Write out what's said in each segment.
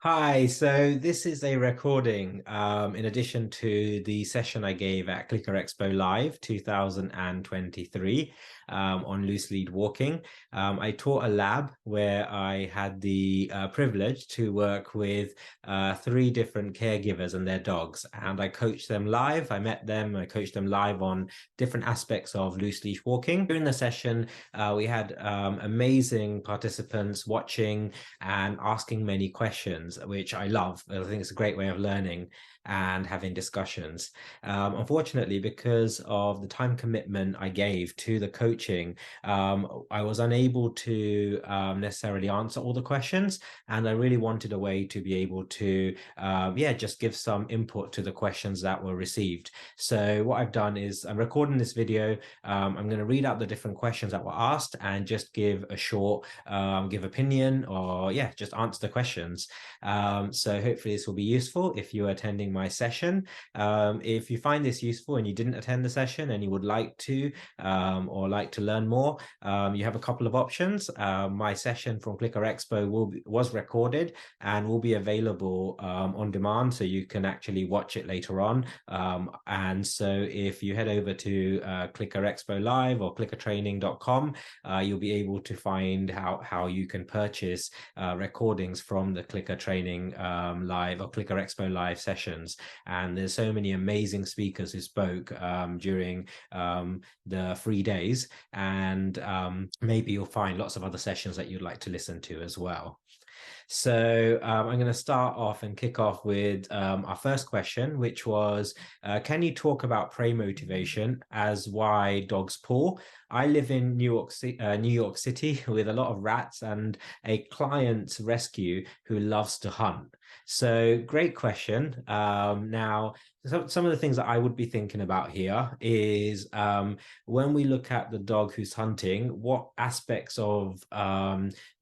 Hi, so this is a recording in addition to the session I gave at Clicker Expo Live 2023 on loose lead walking. I taught a lab where I had the privilege to work with three different caregivers and their dogs, and I coached them live. I met them, I coached them live on different aspects of loose leash walking. During the session, we had amazing participants watching and asking many questions, which I love. I think it's a great way of learning and having discussions. Unfortunately, because of the time commitment I gave to the coaching, I was unable to necessarily answer all the questions, and I really wanted a way to be able to, just give some input to the questions that were received. So what I've done is I'm recording this video. I'm going to read out the different questions that were asked and just give a short give opinion, or just answer the questions. So hopefully this will be useful if you're attending my session. If you find this useful and you didn't attend the session and you would like to or like to learn more, you have a couple of options. My session from Clicker Expo was recorded and will be available on demand, so you can actually watch it later on. And so if you head over to Clicker Expo Live or clickertraining.com, you'll be able to find how you can purchase recordings from the Clicker Training Live or Clicker Expo Live sessions. And there's so many amazing speakers who spoke during the 3 days, and maybe you'll find lots of other sessions that you'd like to listen to as well. So I'm going to start off and kick off with our first question, which was, can you talk about prey motivation as why dogs pull? I live in New York City with a lot of rats and a client's rescue who loves to hunt. So great question. Now, some of the things that I would be thinking about here is when we look at the dog who's hunting, what aspects of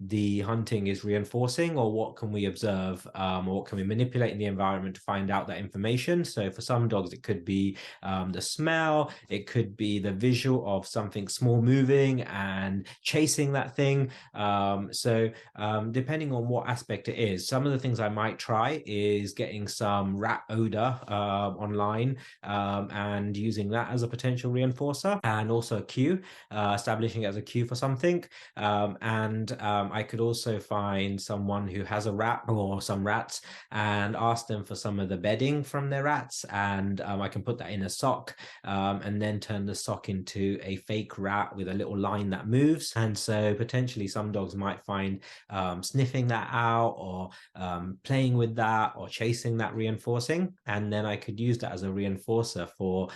the hunting is reinforcing, or what can we observe, or what can we manipulate in the environment to find out that information. So for some dogs, it could be the smell, it could be the visual of something small moving and chasing that thing. Depending on what aspect it is, some of the things I might try is getting some rat odor online and using that as a potential reinforcer, and also a cue, establishing it as a cue for something. I could also find someone who has a rat or some rats and ask them for some of the bedding from their rats, and I can put that in a sock and then turn the sock into a fake rat with a little line that moves. And so potentially some dogs might find sniffing that out, or playing with that, or chasing that reinforcing, and then I could use that as a reinforcer for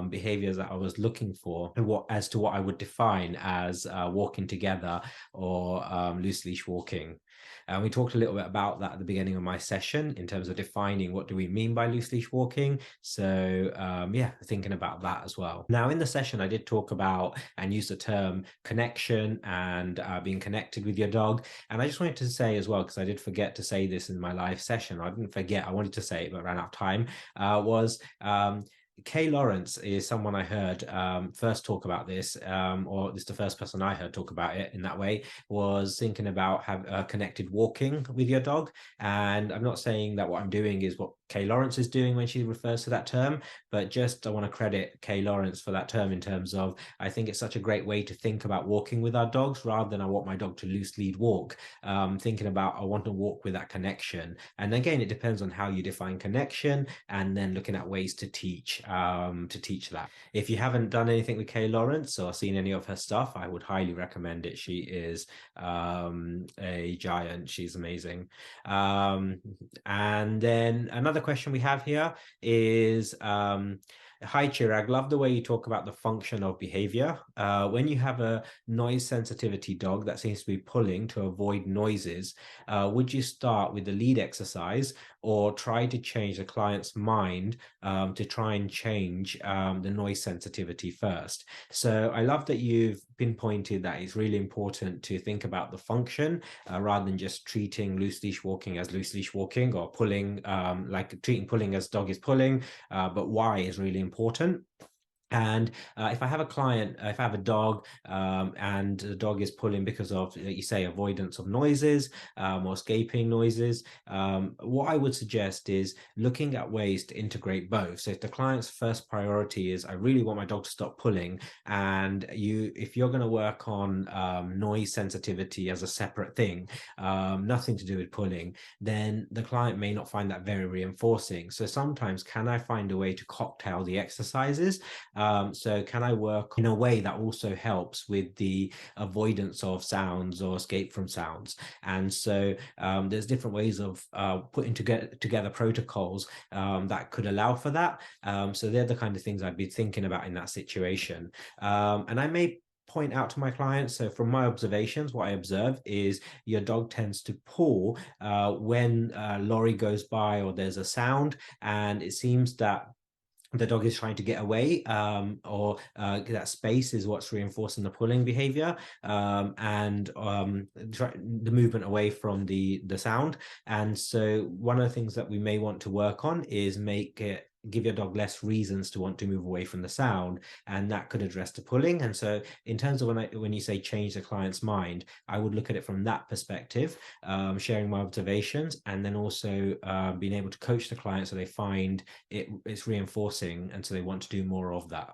behaviors that I was looking for, as to what I would define as walking together or loose leash walking. And we talked a little bit about that at the beginning of my session in terms of defining what do we mean by loose leash walking. So thinking about that as well. Now in the session, I did talk about and use the term connection and being connected with your dog. And I just wanted to say as well, because I did forget to say this in my live session, I didn't forget, I wanted to say it, but ran out of time, Kay Lawrence is someone I heard first talk about this, or this is the first person I heard talk about it in that way, was thinking about connected walking with your dog. And I'm not saying that what I'm doing is what Kay Lawrence is doing when she refers to that term, but just I want to credit Kay Lawrence for that term in terms of, I think it's such a great way to think about walking with our dogs, rather than I want my dog to loose lead walk. Thinking about I want to walk with that connection. And again, it depends on how you define connection, and then looking at ways to teach that. If you haven't done anything with Kay Lawrence or seen any of her stuff, I would highly recommend it. She is a giant. She's amazing. And then another question we have here is, hi Chirag, love the way you talk about the function of behavior. When you have a noise sensitivity dog that seems to be pulling to avoid noises, would you start with the lead exercise, or try to change the client's mind to try and change the noise sensitivity first? So I love that you've pinpointed that it's really important to think about the function, rather than just treating loose leash walking as loose leash walking, or pulling like treating pulling as dog is pulling, but why is really important. And if I have a client, if I have a dog and the dog is pulling because of, like you say, avoidance of noises or escaping noises, what I would suggest is looking at ways to integrate both. So if the client's first priority is, I really want my dog to stop pulling, and if you're going to work on noise sensitivity as a separate thing, nothing to do with pulling, then the client may not find that very reinforcing. So sometimes, can I find a way to cocktail the exercises? So can I work in a way that also helps with the avoidance of sounds or escape from sounds? And so there's different ways of putting together protocols that could allow for that. So they're the kind of things I'd be thinking about in that situation. And I may point out to my clients. So from my observations, what I observe is your dog tends to pull when a lorry goes by or there's a sound, and it seems that the dog is trying to get away, or that space is what's reinforcing the pulling behavior, and the movement away from the sound. And so one of the things that we may want to work on is give your dog less reasons to want to move away from the sound, and that could address the pulling. And so in terms of when you say change the client's mind, I would look at it from that perspective, sharing my observations, and then also being able to coach the client so they find it's reinforcing, and so they want to do more of that.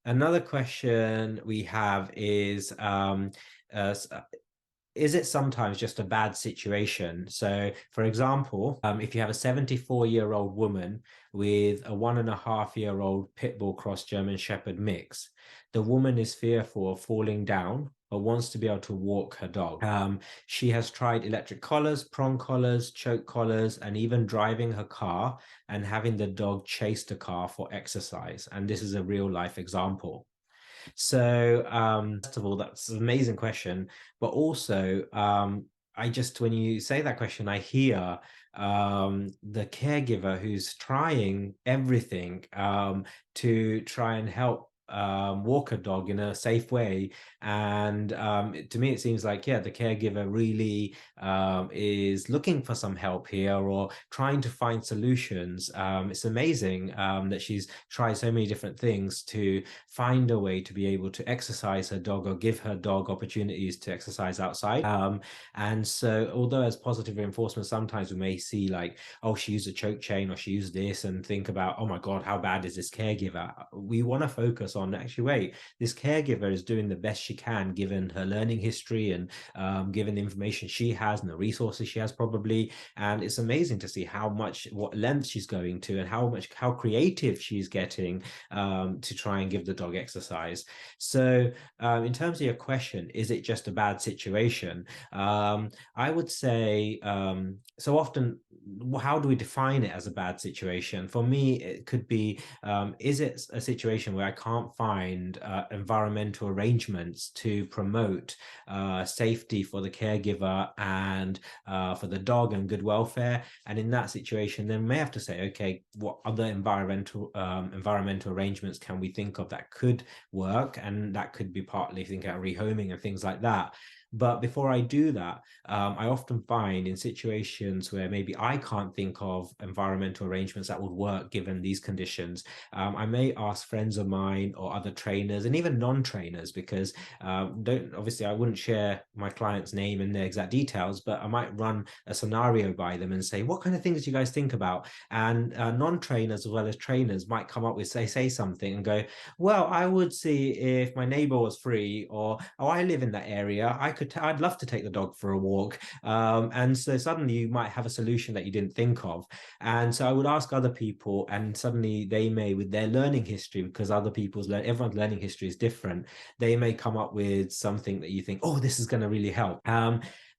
Another question we have is is it sometimes just a bad situation? So, for example, if you have a 74-year-old woman with a 1.5-year-old pit bull cross German Shepherd mix, the woman is fearful of falling down but wants to be able to walk her dog. She has tried electric collars, prong collars, choke collars, and even driving her car and having the dog chase the car for exercise. And this is a real life example. So, first of all, that's an amazing question. But also, when you say that question, I hear the caregiver who's trying everything to try and help walk a dog in a safe way. And to me, it seems like, yeah, the caregiver really is looking for some help here or trying to find solutions. It's amazing that she's tried so many different things to find a way to be able to exercise her dog or give her dog opportunities to exercise outside. And so, although as positive reinforcement, sometimes we may see like, oh, she used a choke chain or she used this, and think about, oh my God, how bad is this caregiver? We want to focus on, actually, wait, this caregiver is doing the best she can given her learning history and given the information she has and the resources she has probably. And it's amazing to see what length she's going to, and how creative she's getting to try and give the dog exercise. So in terms of your question, is it just a bad situation? I would say, so often, how do we define it as a bad situation? For me, it could be, is it a situation where I can't find environmental arrangements to promote safety for the caregiver and for the dog and good welfare? And in that situation, then we may have to say, okay, what other environmental arrangements can we think of that could work? And that could be partly thinking about rehoming and things like that. But before I do that, I often find in situations where maybe I can't think of environmental arrangements that would work given these conditions, I may ask friends of mine or other trainers and even non-trainers, because obviously I wouldn't share my client's name and their exact details, but I might run a scenario by them and say, what kind of things do you guys think about? And non-trainers as well as trainers might come up with say something and go, well, I would see if my neighbor was free, or, oh, I live in that area, I'd love to take the dog for a walk. And so suddenly you might have a solution that you didn't think of. And so I would ask other people, and suddenly they may, with their learning history, because everyone's learning history is different, they may come up with something that you think, oh, this is going to really help.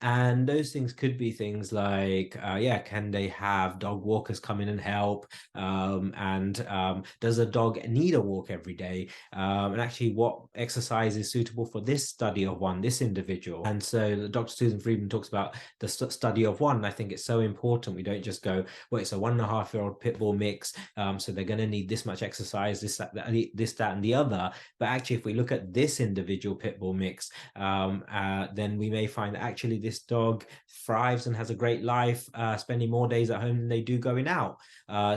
And those things could be things like, can they have dog walkers come in and help? Does a dog need a walk every day? And actually, what exercise is suitable for this study of this individual? And so Dr. Susan Friedman talks about the study of one. I think it's so important. We don't just go, well, it's a 1.5-year-old pit bull mix, so they're going to need this much exercise, this, that, and the other. But actually, if we look at this individual pit bull mix, then we may find that actually this dog thrives and has a great life, spending more days at home than they do going out.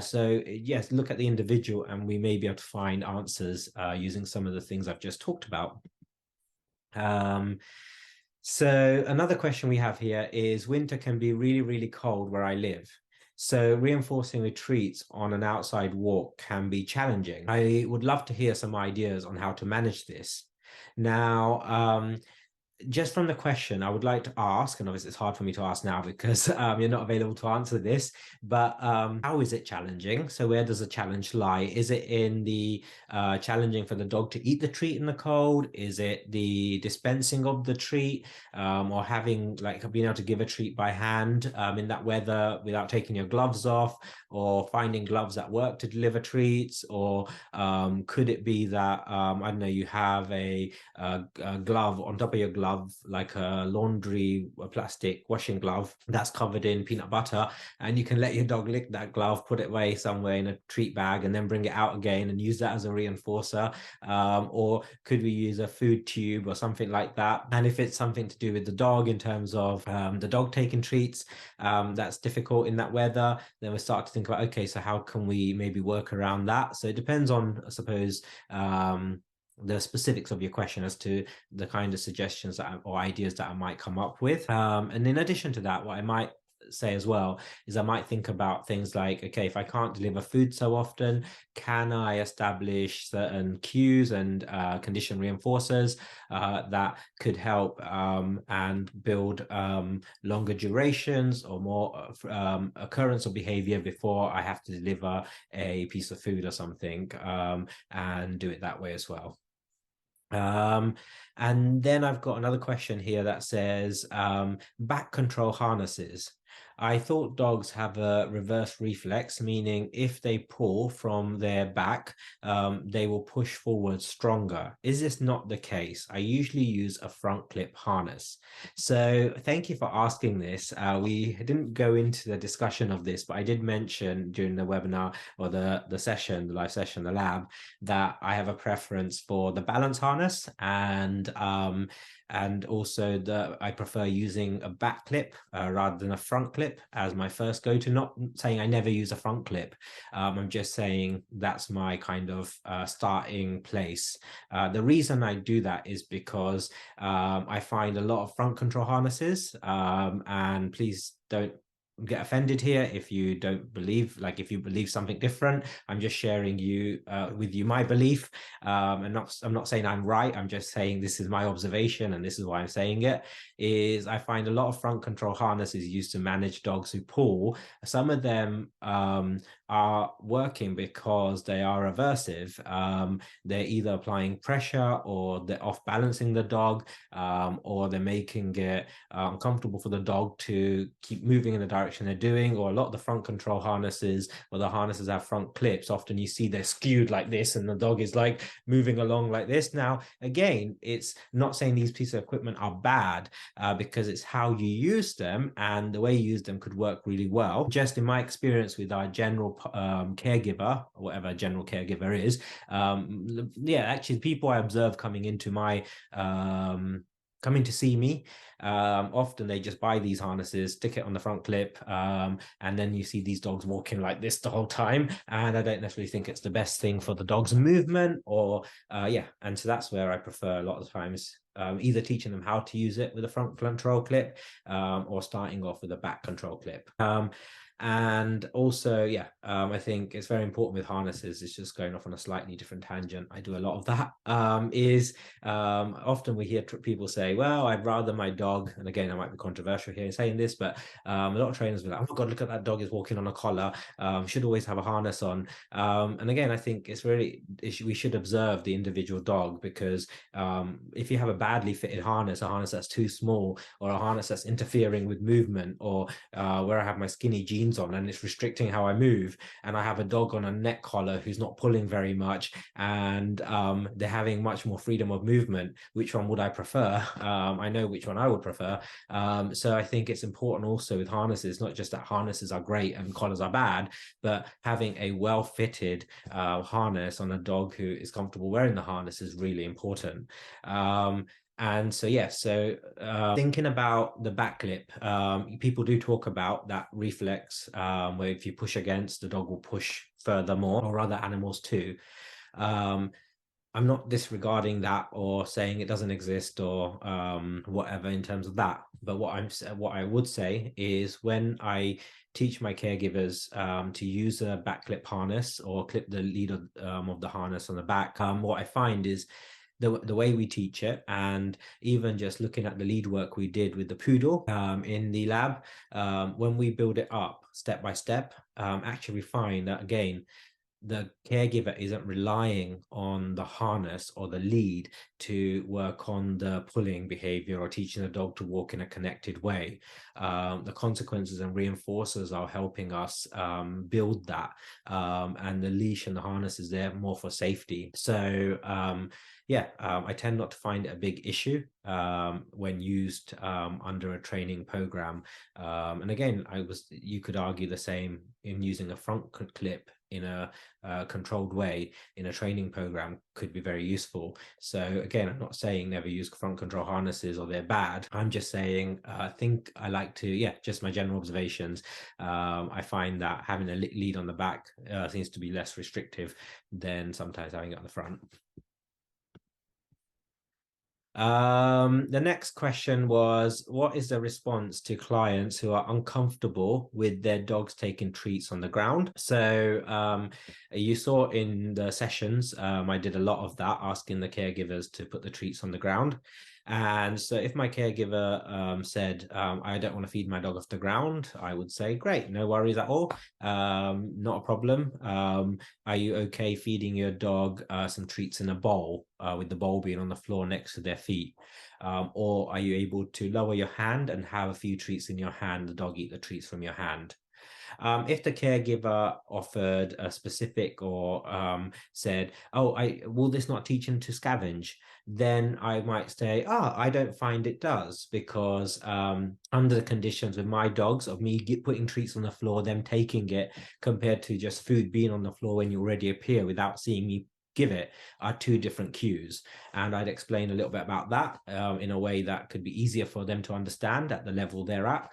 So yes, look at the individual, and we may be able to find answers using some of the things I've just talked about. So another question we have here is, winter can be really, really cold where I live. So reinforcing retreats on an outside walk can be challenging. I would love to hear some ideas on how to manage this. Now, just from the question, I would like to ask, and obviously it's hard for me to ask now because you're not available to answer this, but how is it challenging? So where does the challenge lie? Is it in the challenging for the dog to eat the treat in the cold? Is it the dispensing of the treat, or having, like, being able to give a treat by hand in that weather without taking your gloves off, or finding gloves at work to deliver treats? Or could it be that, I don't know, you have a glove on top of your glove, like a laundry a plastic washing glove that's covered in peanut butter, and you can let your dog lick that glove, put it away somewhere in a treat bag, and then bring it out again and use that as a reinforcer. Or could we use a food tube or something like that? And if it's something to do with the dog in terms of the dog taking treats, that's difficult in that weather, then we start to think about, okay, so how can we maybe work around that? So it depends on, I suppose, the specifics of your question as to the kind of suggestions that or ideas that I might come up with. And in addition to that, what I might say as well is I might think about things like, okay, if I can't deliver food so often, can I establish certain cues and condition reinforcers that could help and build longer durations or more occurrence of behavior before I have to deliver a piece of food or something, and do it that way as well. And then I've got another question here that says, back control harnesses. I thought dogs have a reverse reflex, meaning if they pull from their back, they will push forward stronger. Is this not the case? I usually use a front clip harness. So thank you for asking this. We didn't go into the discussion of this, but I did mention during the webinar or the session, the live session, the lab, that I have a preference for the balance harness, and also I prefer using a back clip rather than a front clip as my first go-to. Not saying I never use a front clip. I'm just saying that's my kind of starting place. The reason I do that is because I find a lot of front control harnesses, and please don't get offended here if you don't believe, like if you believe something different. I'm just sharing with you my belief, and I'm not saying I'm right. I'm just saying this is my observation, and this is why I'm saying it. Is I find a lot of front control harnesses used to manage dogs who pull. Some of them are working because they are aversive. They're either applying pressure, or they're off balancing the dog, or they're making it uncomfortable for the dog to keep moving in the direction they're doing. Or a lot of the front control harnesses, or the harnesses have front clips, often you see they're skewed like this and the dog is like moving along like this. Now again, it's not saying these pieces of equipment are bad, because it's how you use them, and the way you use them could work really well. Just in my experience with our general caregiver, or whatever a general caregiver is, yeah, actually people I observe coming into my coming to see me, often they just buy these harnesses, stick it on the front clip, and then you see these dogs walking like this the whole time, and I don't necessarily think it's the best thing for the dog's movement, or yeah. And so that's where I prefer a lot of the times either teaching them how to use it with a front control clip, or starting off with a back control clip. And also, yeah, I think it's very important with harnesses. It's just going off on a slightly different tangent. I do a lot of that. Often we hear people say, well, I'd rather my dog, and again, I might be controversial here in saying this, but a lot of trainers will be like, oh God, look at that dog is walking on a collar. Should always have a harness on. And again, I think we should observe the individual dog, because if you have a badly fitted harness, a harness that's too small, or a harness that's interfering with movement, or where I have my skinny jeans on and it's restricting how I move, and I have a dog on a neck collar who's not pulling very much, and they're having much more freedom of movement, which one would I prefer? I know which one I would prefer. So I think it's important also with harnesses, not just that harnesses are great and collars are bad, but having a well-fitted harness on a dog who is comfortable wearing the harness is really important. And so, yeah, so thinking about the back lip, people do talk about that reflex where if you push against, the dog will push furthermore, or other animals too. Um, I'm not disregarding that or saying it doesn't exist or whatever in terms of that. But what I would say is when I teach my caregivers to use a back clip harness or clip the lead of the harness on the back, what I find is the way we teach it, and even just looking at the lead work we did with the poodle in the lab, when we build it up step by step, actually we find that again the caregiver isn't relying on the harness or the lead to work on the pulling behavior or teaching the dog to walk in a connected way. The consequences and reinforcers are helping us build that. And the leash and the harness is there more for safety. So I tend not to find it a big issue when used under a training program. And again, you could argue the same in using a front clip in a controlled way in a training program could be very useful. So again, I'm not saying never use front control harnesses or they're bad. I'm just saying I think I like to, just my general observations. I find that having a lead on the back seems to be less restrictive than sometimes having it on the front. The next question was, what is the response to clients who are uncomfortable with their dogs taking treats on the ground? So you saw in the sessions, I did a lot of that, asking the caregivers to put the treats on the ground. And so if my caregiver said, I don't want to feed my dog off the ground, I would say, great, no worries at all. Not a problem. Are you okay feeding your dog some treats in a bowl, with the bowl being on the floor next to their feet? Or are you able to lower your hand and have a few treats in your hand, the dog eat the treats from your hand? If the caregiver offered a specific or said, "Oh, will this not teach him to scavenge?" then I might say, I don't find it does, because under the conditions with my dogs of me putting treats on the floor, them taking it, compared to just food being on the floor when you already appear without seeing me give it, are two different cues. And I'd explain a little bit about that in a way that could be easier for them to understand at the level they're at.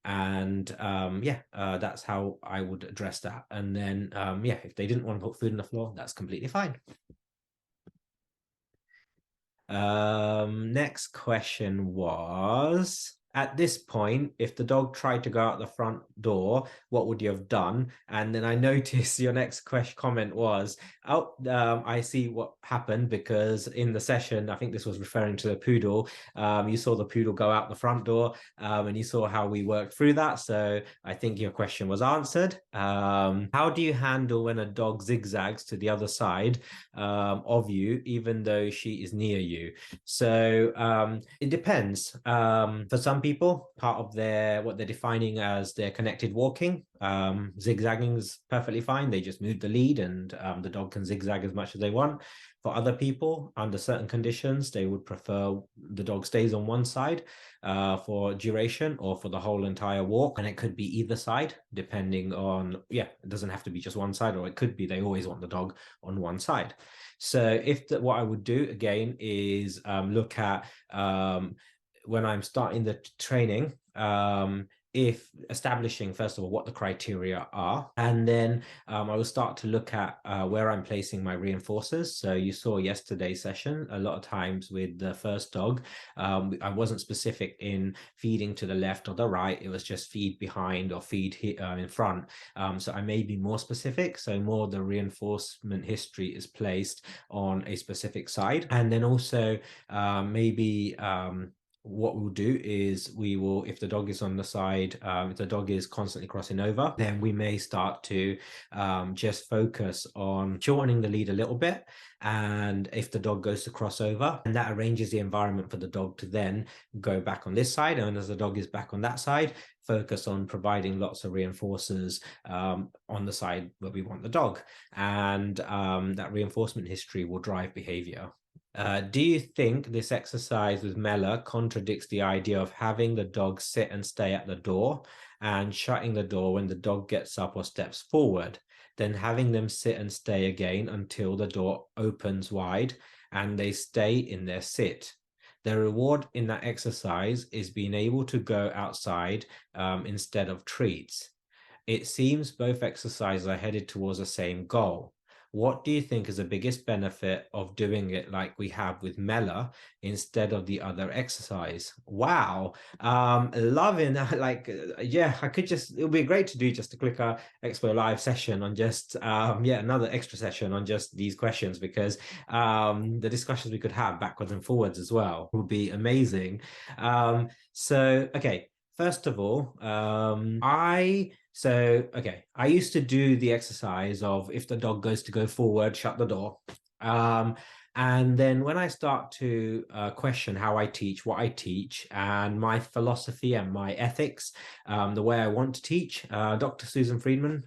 That's how I would address that. And then if they didn't want to put food on the floor, that's completely fine. Next question was, at this point, if the dog tried to go out the front door, what would you have done? And then I noticed your next comment was, I see what happened, because in the session, I think this was referring to the poodle, you saw the poodle go out the front door, and you saw how we worked through that. So I think your question was answered. How do you handle when a dog zigzags to the other side of you, even though she is near you? So it depends. For some people, part of what they're defining as their connected walking, zigzagging is perfectly fine. They just move the lead and the dog can zigzag as much as they want. For other people, under certain conditions, they would prefer the dog stays on one side for duration or for the whole entire walk. And it could be either side, depending on, it doesn't have to be just one side, or it could be they always want the dog on one side. So what I would do again is look at when I'm starting the training, if establishing first of all what the criteria are, and then I will start to look at where I'm placing my reinforcers. So you saw yesterday's session, a lot of times with the first dog, I wasn't specific in feeding to the left or the right. It was just feed behind or feed in front. So I may be more specific, so more the reinforcement history is placed on a specific side. And then also maybe what we'll do is if the dog is on the side, if the dog is constantly crossing over, then we may start to just focus on shortening the lead a little bit. And if the dog goes to cross over, and that arranges the environment for the dog to then go back on this side, and as the dog is back on that side, focus on providing lots of reinforcers on the side where we want the dog. And that reinforcement history will drive behavior. Do you think this exercise with Mela contradicts the idea of having the dog sit and stay at the door and shutting the door when the dog gets up or steps forward, then having them sit and stay again until the door opens wide, and they stay in their sit. The reward in that exercise is being able to go outside instead of treats. It seems both exercises are headed towards the same goal. What do you think is the biggest benefit of doing it like we have with Mela instead of the other exercise? Wow. Loving like yeah, I could just, it would be great to do just a Clicker Expo live session on just yeah, another extra session on just these questions, because the discussions we could have backwards and forwards as well would be amazing. So okay, first of all, I used to do the exercise of, if the dog goes to go forward, shut the door. Um, and then when I start to question how I teach, what I teach, and my philosophy and my ethics, the way I want to teach, Dr. Susan Friedman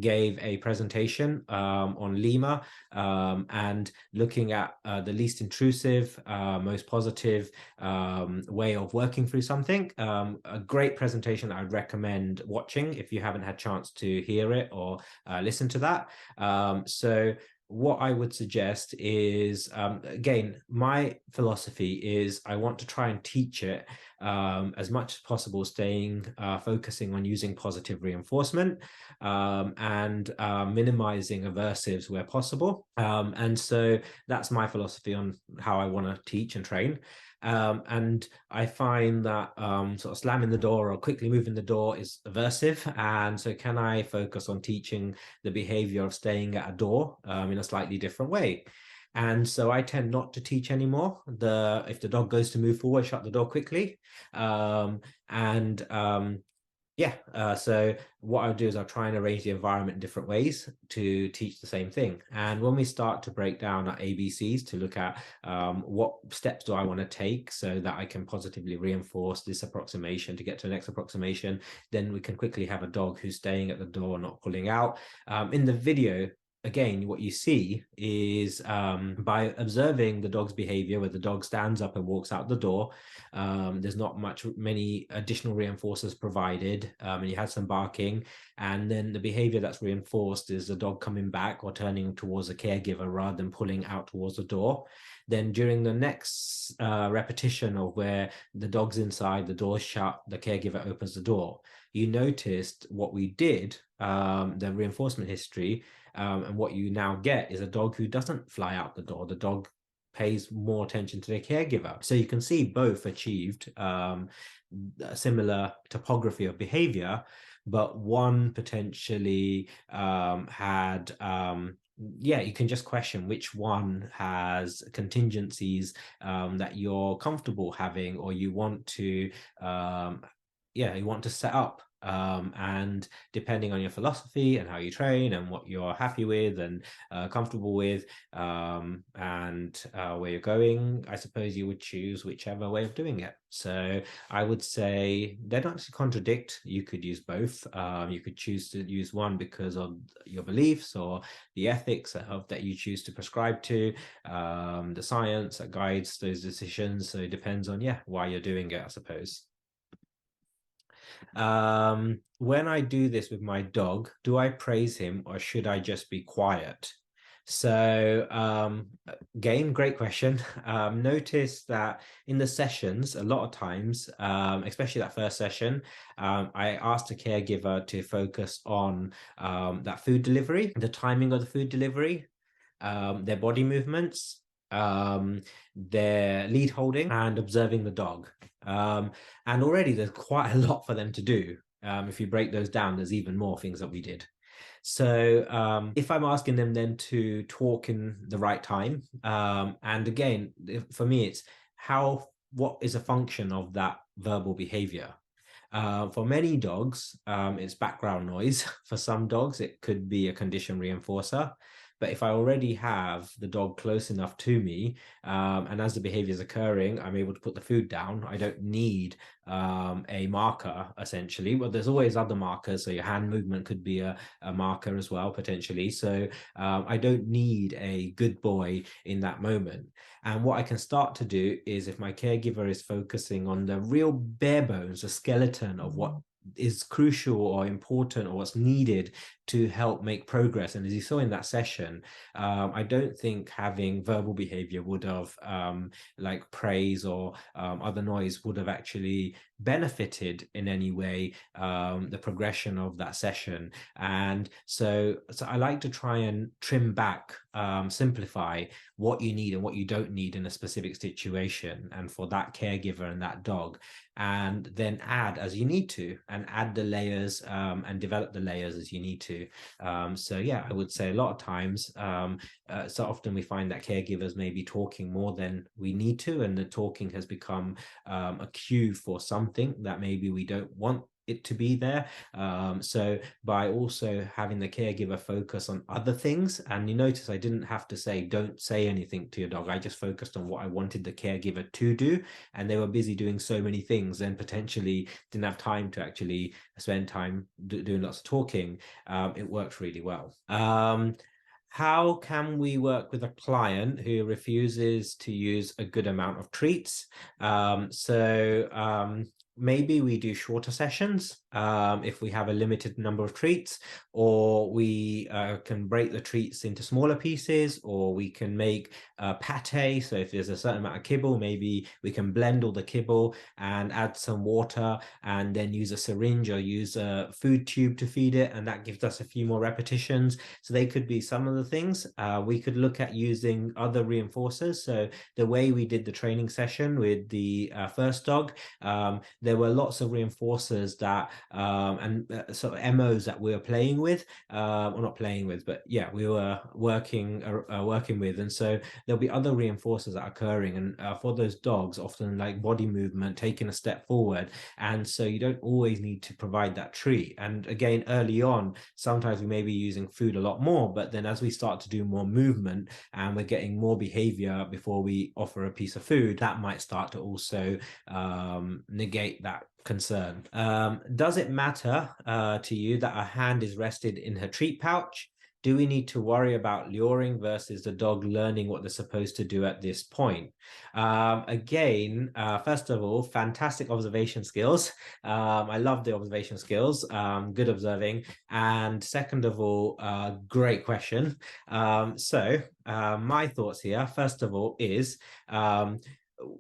gave a presentation on Lima, and looking at the least intrusive, most positive way of working through something. A great presentation I'd recommend watching if you haven't had a chance to hear it or listen to that. So what I would suggest is, again, my philosophy is I want to try and teach it as much as possible, staying focusing on using positive reinforcement and minimizing aversives where possible. And so that's my philosophy on how I want to teach and train. And I find that sort of slamming the door or quickly moving the door is aversive. And so can I focus on teaching the behavior of staying at a door in a slightly different way? And so I tend not to teach anymore. If the dog goes to move forward, shut the door quickly. And yeah, so what I'll do is I'll try and arrange the environment in different ways to teach the same thing. And when we start to break down our ABCs to look at what steps do I want to take so that I can positively reinforce this approximation to get to the next approximation, then we can quickly have a dog who's staying at the door, not pulling out. In the video, again, what you see is by observing the dog's behavior, where the dog stands up and walks out the door, there's not many additional reinforcers provided, and you had some barking, and then the behavior that's reinforced is the dog coming back or turning towards a caregiver rather than pulling out towards the door. Then during the next repetition of where the dog's inside, the door's shut, the caregiver opens the door, you noticed what we did, the reinforcement history, and what you now get is a dog who doesn't fly out the door. The dog pays more attention to the caregiver. So you can see both achieved a similar topography of behavior, but one potentially had yeah, you can just question which one has contingencies that you're comfortable having, or you want to yeah, you want to set up, and depending on your philosophy and how you train and what you're happy with and comfortable with, and where you're going, I suppose you would choose whichever way of doing it. So I would say they don't actually contradict. You could use both. You could choose to use one because of your beliefs or the ethics that you choose to prescribe to, the science that guides those decisions. So it depends on, yeah, why you're doing it, I suppose. When I do this with my dog, do I praise him or should I just be quiet? So again, great question. Notice that in the sessions, a lot of times, especially that first session, I asked the caregiver to focus on that food delivery, the timing of the food delivery, their body movements, their lead holding, and observing the dog. And already there's quite a lot for them to do. If you break those down, there's even more things that we did. So if I'm asking them then to talk in the right time, and again, for me, it's what is a function of that verbal behavior? For many dogs, it's background noise. For some dogs, it could be a condition reinforcer. But if I already have the dog close enough to me, and as the behavior is occurring, I'm able to put the food down, I don't need a marker, essentially. But there's always other markers. So your hand movement could be a marker as well, potentially. So I don't need a good boy in that moment. And what I can start to do is, if my caregiver is focusing on the real bare bones, the skeleton of what is crucial or important or what's needed to help make progress. And as you saw in that session, I don't think having verbal behavior would have like praise or other noise would have actually benefited in any way the progression of that session. And so I like to try and trim back, simplify what you need and what you don't need in a specific situation, and for that caregiver and that dog, and then add as you need to, and add the layers and develop the layers as you need to. So yeah, I would say a lot of times, so often we find that caregivers may be talking more than we need to, and the talking has become a cue for something that maybe we don't want it to be there. So by also having the caregiver focus on other things, and you notice I didn't have to say don't say anything to your dog, I just focused on what I wanted the caregiver to do, and they were busy doing so many things and potentially didn't have time to actually spend time doing lots of talking. It worked really well. How can we work with a client who refuses to use a good amount of treats? Maybe we do shorter sessions if we have a limited number of treats, or we can break the treats into smaller pieces, or we can make pate. So if there's a certain amount of kibble, maybe we can blend all the kibble and add some water, and then use a syringe or use a food tube to feed it, and that gives us a few more repetitions. So they could be some of the things. We could look at using other reinforcers. So the way we did the training session with the first dog, there were lots of reinforcers that sort of MOs that we were playing with, or not playing with, but yeah, we were working with. And so there'll be other reinforcers that are occurring, and for those dogs, often like body movement, taking a step forward. And so you don't always need to provide that treat. And again, early on, sometimes we may be using food a lot more, but then as we start to do more movement and we're getting more behavior before we offer a piece of food, that might start to also negate that concern. Does it matter to you that a hand is rested in her treat pouch? Do we need to worry about luring versus the dog learning what they're supposed to do at this point? Again, first of all, fantastic observation skills. I love the observation skills, good observing. And second of all, great question. My thoughts here, first of all, is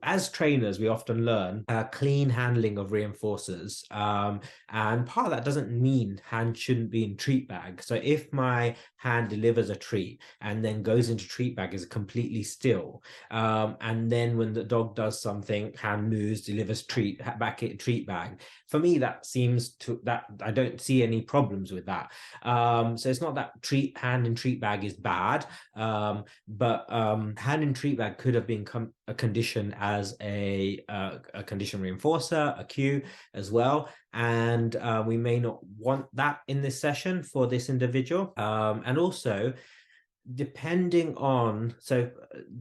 as trainers, we often learn clean handling of reinforcers. And part of that doesn't mean hand shouldn't be in treat bag. So if my hand delivers a treat and then goes into treat bag, is completely still. And then when the dog does something, hand moves, delivers treat back in treat bag. For me, that seems to, that I don't see any problems with that. So it's not that hand in treat bag is bad, but hand in treat bag could have been a condition as a condition reinforcer, a cue as well. And we may not want that in this session for this individual. And also, depending on, so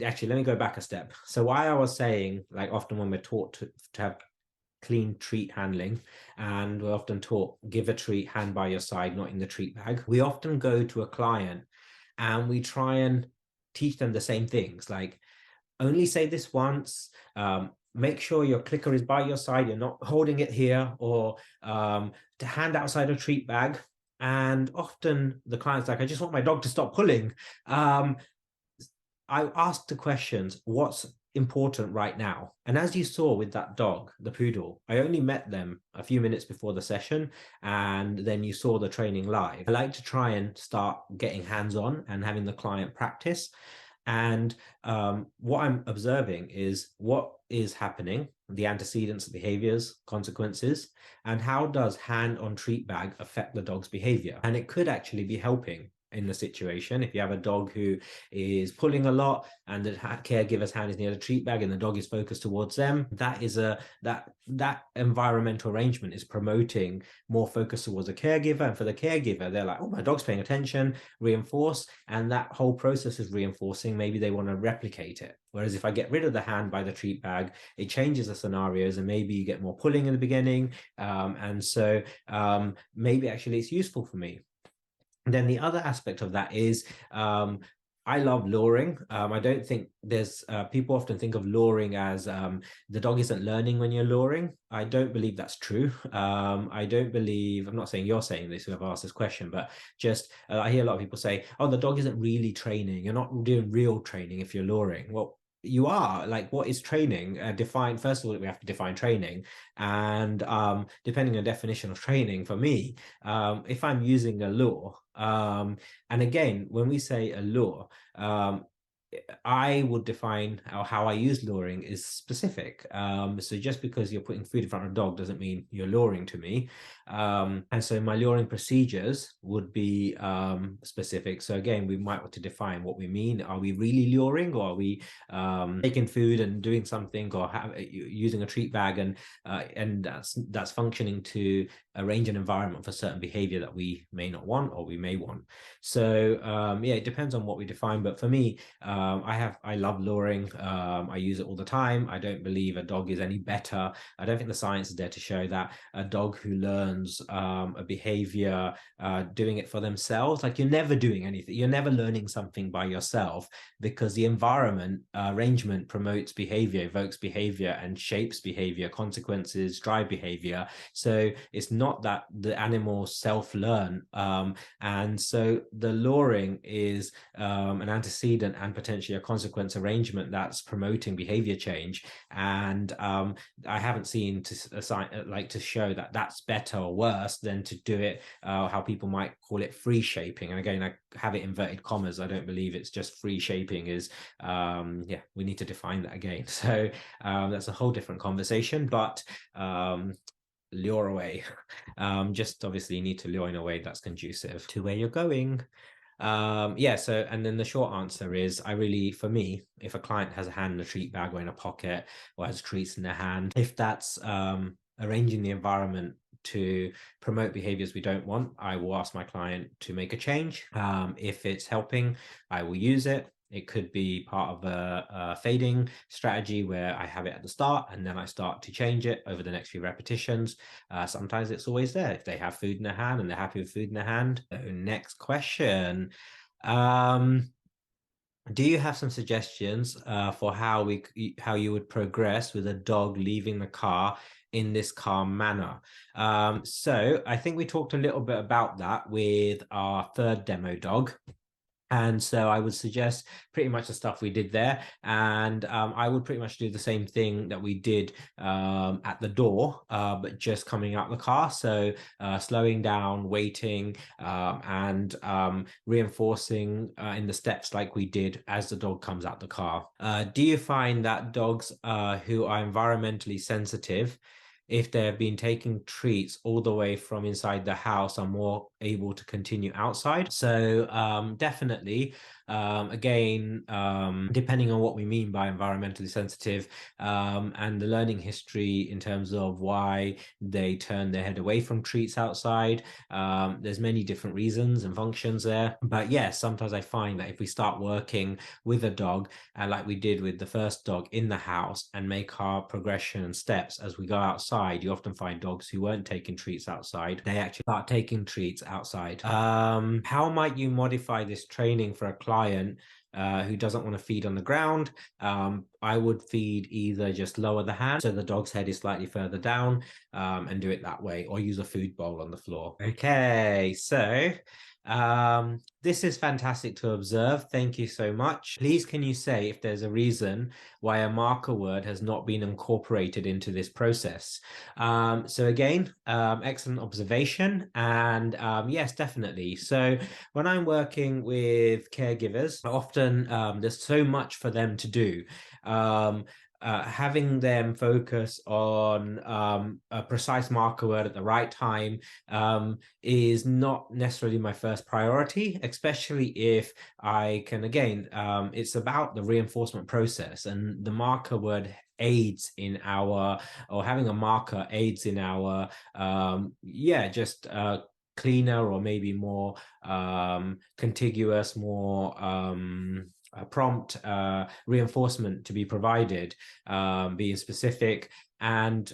actually, let me go back a step. So why I was saying, like often when we're taught to have clean treat handling, and we're often taught give a treat hand by your side, not in the treat bag, we often go to a client and we try and teach them the same things, like only say this once, make sure your clicker is by your side, you're not holding it here, or to hand outside a treat bag. And often the client's like, I just want my dog to stop pulling. I asked the questions, what's important right now? And as you saw with that dog, the poodle, I only met them a few minutes before the session, and then you saw the training live. I like to try and start getting hands-on and having the client practice. And what I'm observing is what is happening, the antecedents, behaviors, consequences, and how does hand on treat bag affect the dog's behavior? And it could actually be helping in the situation. If you have a dog who is pulling a lot and the caregiver's hand is near the treat bag and the dog is focused towards them, that is that environmental arrangement is promoting more focus towards the caregiver. And for the caregiver, they're like, oh, my dog's paying attention, reinforce, and that whole process is reinforcing. Maybe they want to replicate it. Whereas if I get rid of the hand by the treat bag, it changes the scenarios, and maybe you get more pulling in the beginning. And so maybe actually it's useful for me. And then the other aspect of that is I love luring. I don't think there's people often think of luring as the dog isn't learning when you're luring. I don't believe that's true. I don't believe, I'm not saying you're saying this, whoever asked this question, but just I hear a lot of people say, oh, the dog isn't really training. You're not doing real training if you're luring. Well, you are. Like, what is training? Define, first of all, we have to define training. And depending on definition of training, for me, if I'm using a lure, and again, when we say a lure, I would define how I use luring is specific. So just because you're putting food in front of a dog doesn't mean you're luring to me. And so my luring procedures would be specific. So again, we might want to define what we mean. Are we really luring, or are we taking food and doing something, or using a treat bag, and that's functioning to arrange an environment for certain behavior that we may not want or we may want. So yeah, it depends on what we define. But for me, I love luring. I use it all the time. I don't believe a dog is any better. I don't think the science is there to show that a dog who learns a behavior doing it for themselves, like, you're never doing anything, you're never learning something by yourself, because the environment arrangement promotes behavior, evokes behavior, and shapes behavior, consequences drive behavior. So it's not that the animals self-learn, and so the luring is an antecedent and potentially a consequence arrangement that's promoting behavior change. And I haven't seen to assign, like, to show that that's better or worse than to do it how people might call it free shaping. And again, I have it inverted commas. I don't believe it's just free shaping. Is yeah, we need to define that again. So that's a whole different conversation. But lure away. Just obviously you need to lure in a way that's conducive to where you're going. Yeah, so, and then the short answer is, I really, for me, if a client has a hand in a treat bag or in a pocket, or has treats in their hand, if that's arranging the environment to promote behaviors we don't want, I will ask my client to make a change. If it's helping, I will use it. It could be part of a fading strategy where I have it at the start and then I start to change it over the next few repetitions. Sometimes it's always there if they have food in their hand and they're happy with food in their hand. So next question. Do you have some suggestions for how you would progress with a dog leaving the car in this calm manner? So I think we talked a little bit about that with our third demo dog. And so I would suggest pretty much the stuff we did there. And I would pretty much do the same thing that we did at the door, but just coming out the car. So slowing down, waiting, and reinforcing in the steps like we did as the dog comes out the car. Do you find that dogs who are environmentally sensitive, if they've been taking treats all the way from inside the house, are more able to continue outside? So definitely, again, depending on what we mean by environmentally sensitive, and the learning history in terms of why they turn their head away from treats outside, there's many different reasons and functions there. But yes, sometimes I find that if we start working with a dog, like we did with the first dog in the house, and make our progression and steps as we go outside, you often find dogs who weren't taking treats outside, they actually start taking treats outside. How might you modify this training for a client who doesn't want to feed on the ground? I would feed either just lower the hand so the dog's head is slightly further down, and do it that way, or use a food bowl on the floor. Okay, so this is fantastic to observe. Thank you so much. Please, can you say if there's a reason why a marker word has not been incorporated into this process? So again, excellent observation. And yes, definitely. So when I'm working with caregivers, often there's so much for them to do. Having them focus on a precise marker word at the right time is not necessarily my first priority, especially if I can, again, it's about the reinforcement process, and the marker word aids in our, or having a marker aids in our, yeah, just cleaner, or maybe more contiguous, more prompt reinforcement to be provided, being specific. And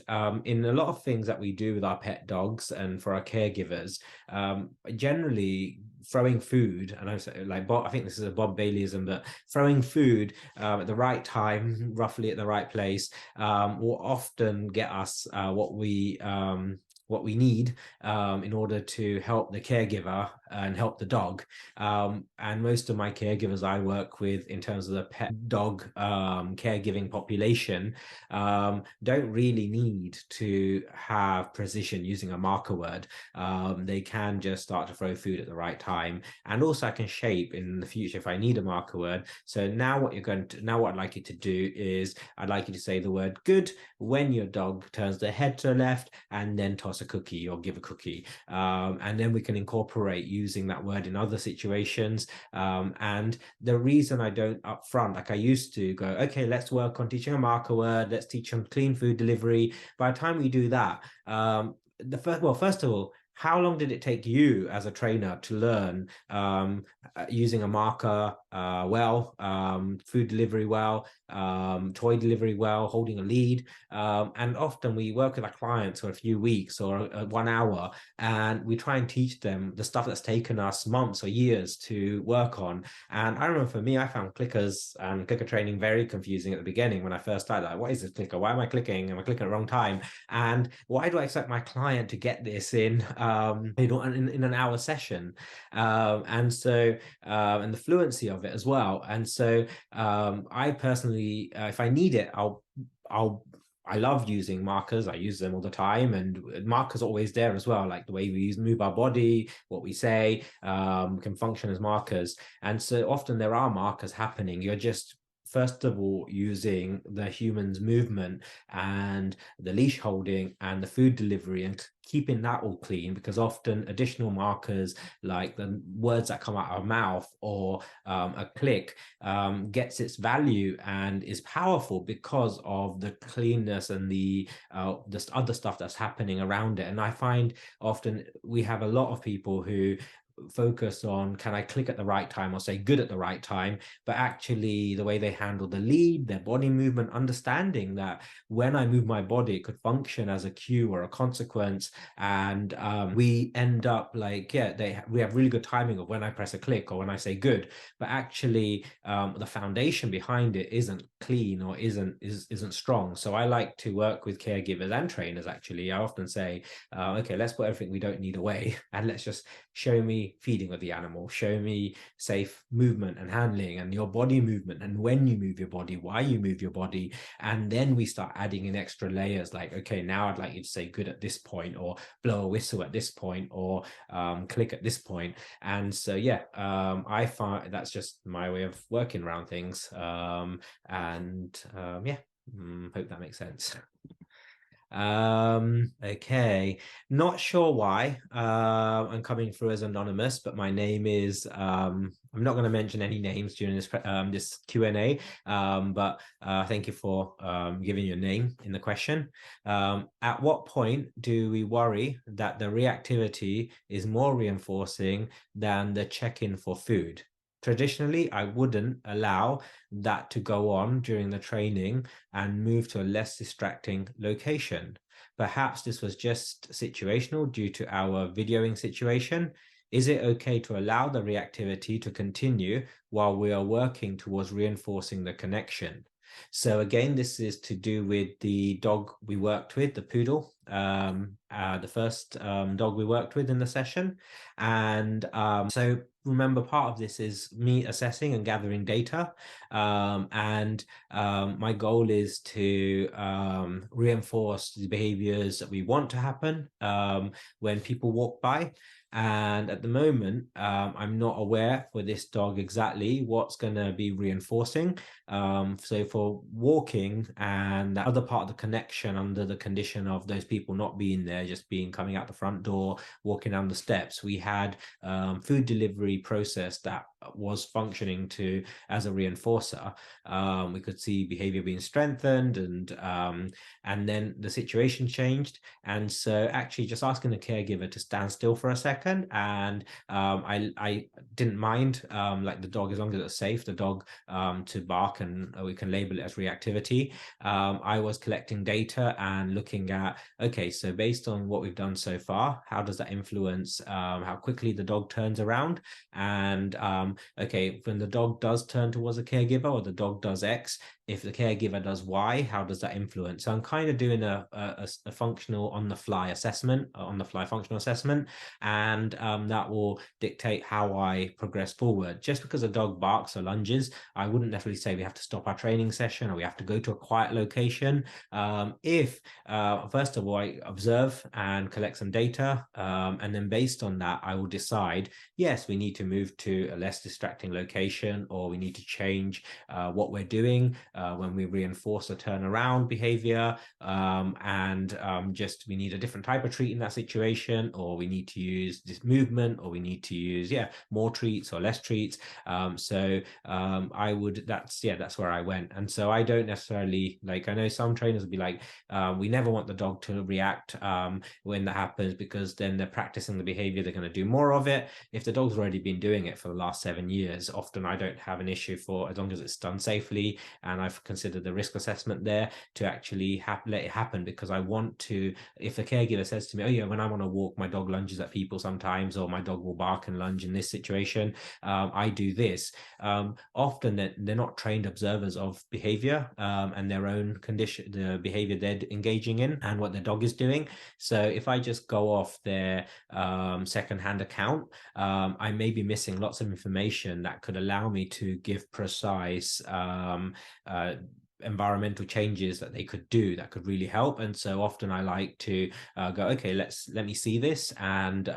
in a lot of things that we do with our pet dogs and for our caregivers, generally throwing food, and I was like, Bob, I think this is a Bob Baileyism, but throwing food at the right time, roughly at the right place, will often get us what we need in order to help the caregiver and help the dog. And most of my caregivers I work with in terms of the pet dog caregiving population don't really need to have precision using a marker word. They can just start to throw food at the right time. And also I can shape in the future if I need a marker word. So now what I'd like you to do is I'd like you to say the word good when your dog turns their head to the left, and then toss a cookie or give a cookie. And then we can incorporate using that word in other situations. And the reason I don't upfront, like I used to go, okay, let's work on teaching a marker word, let's teach on clean food delivery. By the time we do that, first of all, how long did it take you as a trainer to learn using a marker food delivery well, toy delivery well, holding a lead? And often we work with our clients for a few weeks or 1 hour, and we try and teach them the stuff that's taken us months or years to work on. And I remember for me, I found clickers and clicker training very confusing at the beginning when I first started. Like, what is this clicker? Why am I clicking? Am I clicking at the wrong time? And why do I expect my client to get this in an hour session? And the fluency of it as well. And so I personally, if I need it, I love using markers. I use them all the time, and markers are always there as well. Like the way we move our body, what we say, can function as markers. And so often there are markers happening. You're just first of all using the human's movement and the leash holding and the food delivery and keeping that all clean, because often additional markers like the words that come out of our mouth or a click gets its value and is powerful because of the cleanness and the other stuff that's happening around it. And I find often we have a lot of people who focus on, can I click at the right time or say good at the right time? But actually the way they handle the lead, their body movement, understanding that when I move my body, it could function as a cue or a consequence. And we end up like, we have really good timing of when I press a click or when I say good, but actually the foundation behind it isn't clean or isn't strong. So I like to work with caregivers and trainers. Actually, I often say, okay, let's put everything we don't need away and let's just show me feeding with the animal, show me safe movement and handling and your body movement and when you move your body, why you move your body. And then we start adding in extra layers like, okay, now I'd like you to say good at this point, or blow a whistle at this point, or click at this point. And so I find that's just my way of working around things. Hope that makes sense. Okay, not sure why I'm coming through as anonymous, but my name is I'm not going to mention any names during this Q&A, but thank you for giving your name in the question. At what point do we worry that the reactivity is more reinforcing than the check-in for food? Traditionally, I wouldn't allow that to go on during the training and move to a less distracting location. Perhaps this was just situational due to our videoing situation. Is it okay to allow the reactivity to continue while we are working towards reinforcing the connection? So again, this is to do with the dog we worked with, the poodle, the first dog we worked with in the session. And so remember, part of this is me assessing and gathering data. My goal is to reinforce the behaviors that we want to happen when people walk by. And at the moment, I'm not aware for this dog exactly what's going to be reinforcing. So for walking and that other part of the connection under the condition of those people not being there, just coming out the front door, walking down the steps, we had food delivery process that was functioning as a reinforcer. We could see behavior being strengthened, and then the situation changed. And so actually just asking the caregiver to stand still for a second second, and I didn't mind like the dog, as long as it's safe, the dog to bark, and we can label it as reactivity. I was collecting data and looking at, okay, so based on what we've done so far, how does that influence how quickly the dog turns around? And okay, when the dog does turn towards a caregiver, or the dog does X, if the caregiver does Y, how does that influence? So I'm kind of doing a functional on the fly assessment, on the fly functional assessment, and that will dictate how I progress forward. Just because a dog barks or lunges, I wouldn't necessarily say we have to stop our training session or we have to go to a quiet location. If first of all, I observe and collect some data, and then based on that, I will decide, yes, we need to move to a less distracting location, or we need to change what we're doing when we reinforce a turnaround behavior, and just we need a different type of treat in that situation, or we need to use this movement, or we need to use more treats or less treats. I would, that's where I went. And so I don't necessarily, like, I know some trainers will be like, we never want the dog to react when that happens, because then they're practicing the behavior, they're going to do more of it. If the dog's already been doing it for the last 7 years, often I don't have an issue, for as long as it's done safely and I've considered the risk assessment there, to actually let it happen. Because I want to, if a caregiver says to me, oh yeah, when I'm on a walk, my dog lunges at people sometimes, or my dog will bark and lunge in this situation, I do this. Often they're not trained observers of behavior and their own condition, the behavior they're engaging in and what their dog is doing. So if I just go off their secondhand account, I may be missing lots of information that could allow me to give precise environmental changes that they could do that could really help. And so often I like to go, okay, let me see this, and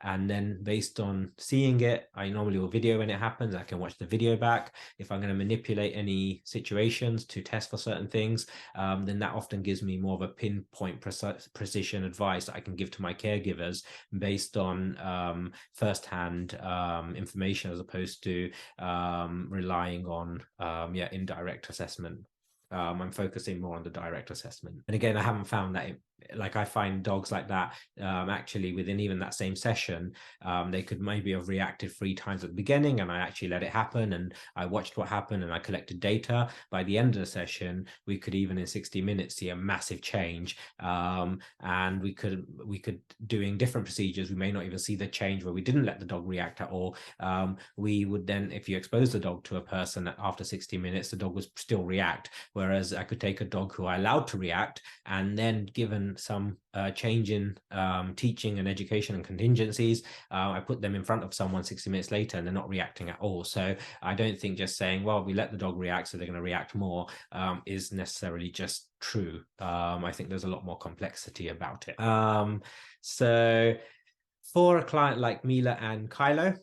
then based on seeing it, I normally will video when it happens. I can watch the video back. If I'm going to manipulate any situations to test for certain things, then that often gives me more of a pinpoint precision advice that I can give to my caregivers based on firsthand information, as opposed to relying on indirect assessment. I'm focusing more on the direct assessment. And again, I haven't found that like, I find dogs like that actually within even that same session, they could maybe have reacted 3 times at the beginning, and I actually let it happen and I watched what happened and I collected data. By the end of the session, we could, even in 60 minutes, see a massive change, and we could doing different procedures, we may not even see the change where we didn't let the dog react at all. We would then, if you expose the dog to a person after 60 minutes, the dog would still react. Whereas I could take a dog who I allowed to react, and then given some change in teaching and education and contingencies, I put them in front of someone 60 minutes later and they're not reacting at all. So I don't think just saying, well, we let the dog react so they're going to react more, is necessarily just true. I think there's a lot more complexity about it. So for a client like Mila and Kylo,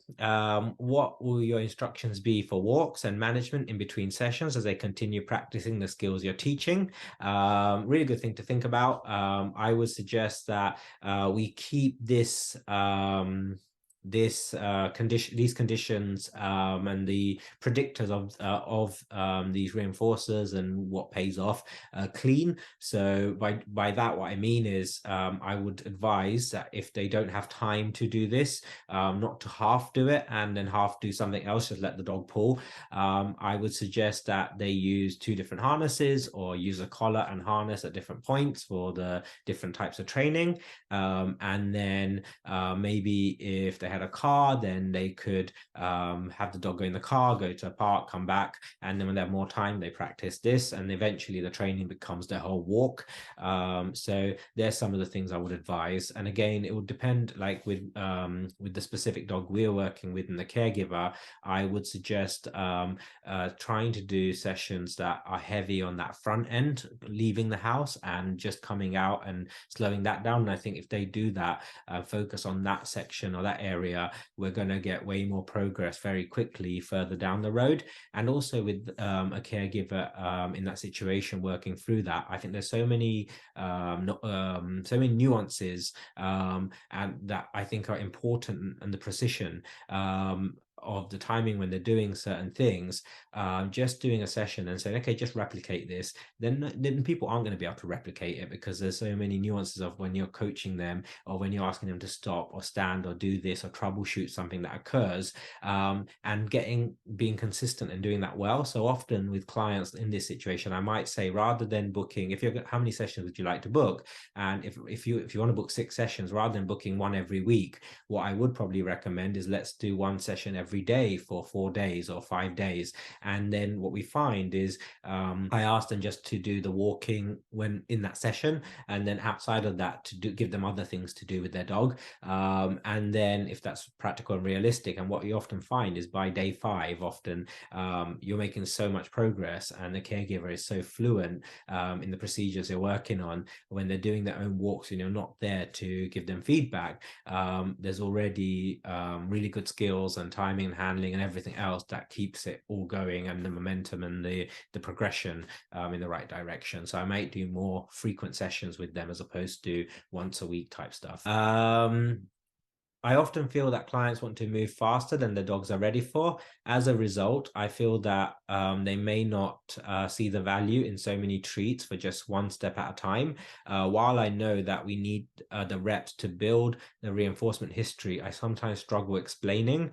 what will your instructions be for walks and management in between sessions as they continue practicing the skills you're teaching? Really good thing to think about. I would suggest that we keep this these conditions and the predictors of these reinforcers and what pays off clean. So by that, what I mean is, I would advise that if they don't have time to do this, not to half do it and then half do something else, just let the dog pull. I would suggest that they use 2 different harnesses, or use a collar and harness at different points for the different types of training. And then maybe if they had a car, then they could have the dog go in the car, go to a park, come back, and then when they have more time, they practice this, and eventually the training becomes their whole walk. So there's some of the things I would advise. And again, it would depend, like with the specific dog we're working with and the caregiver, I would suggest trying to do sessions that are heavy on that front end, leaving the house and just coming out and slowing that down. And I think if they do that, focus on that section or that area, we're going to get way more progress very quickly further down the road. And also with a caregiver in that situation, working through that, I think there's so many nuances and that I think are important, and the precision. of the timing when they're doing certain things, just doing a session and saying, okay, just replicate this, then people aren't going to be able to replicate it, because there's so many nuances of when you're coaching them, or when you're asking them to stop or stand or do this or troubleshoot something that occurs, and being consistent and doing that well. So often with clients in this situation, I might say, rather than booking, if you're, how many sessions would you like to book? And if you want to book 6 sessions, rather than booking one every week, what I would probably recommend is, let's do one session every day for 4 days or 5 days. And then what we find is, I ask them just to do the walking when in that session, and then outside of that to give them other things to do with their dog. And then if that's practical and realistic, and what you often find is by day 5, often you're making so much progress, and the caregiver is so fluent in the procedures they're working on, when they're doing their own walks and you're not there to give them feedback, there's already really good skills and timing and handling and everything else that keeps it all going, and the momentum and the progression in the right direction. So I might do more frequent sessions with them as opposed to once a week type stuff. I often feel that clients want to move faster than the dogs are ready for. As a result, I feel that they may not see the value in so many treats for just one step at a time. While I know that we need the reps to build the reinforcement history, I sometimes struggle explaining,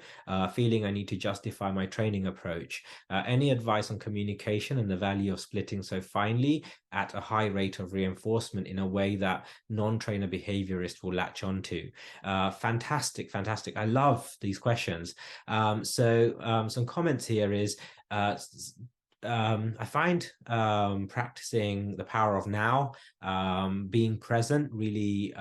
feeling I need to justify my training approach. Any advice on communication and the value of splitting so finely at a high rate of reinforcement in a way that non-trainer behaviorists will latch onto? Fantastic. I love these questions. Some comments here is, I find practicing the power of now, being present, really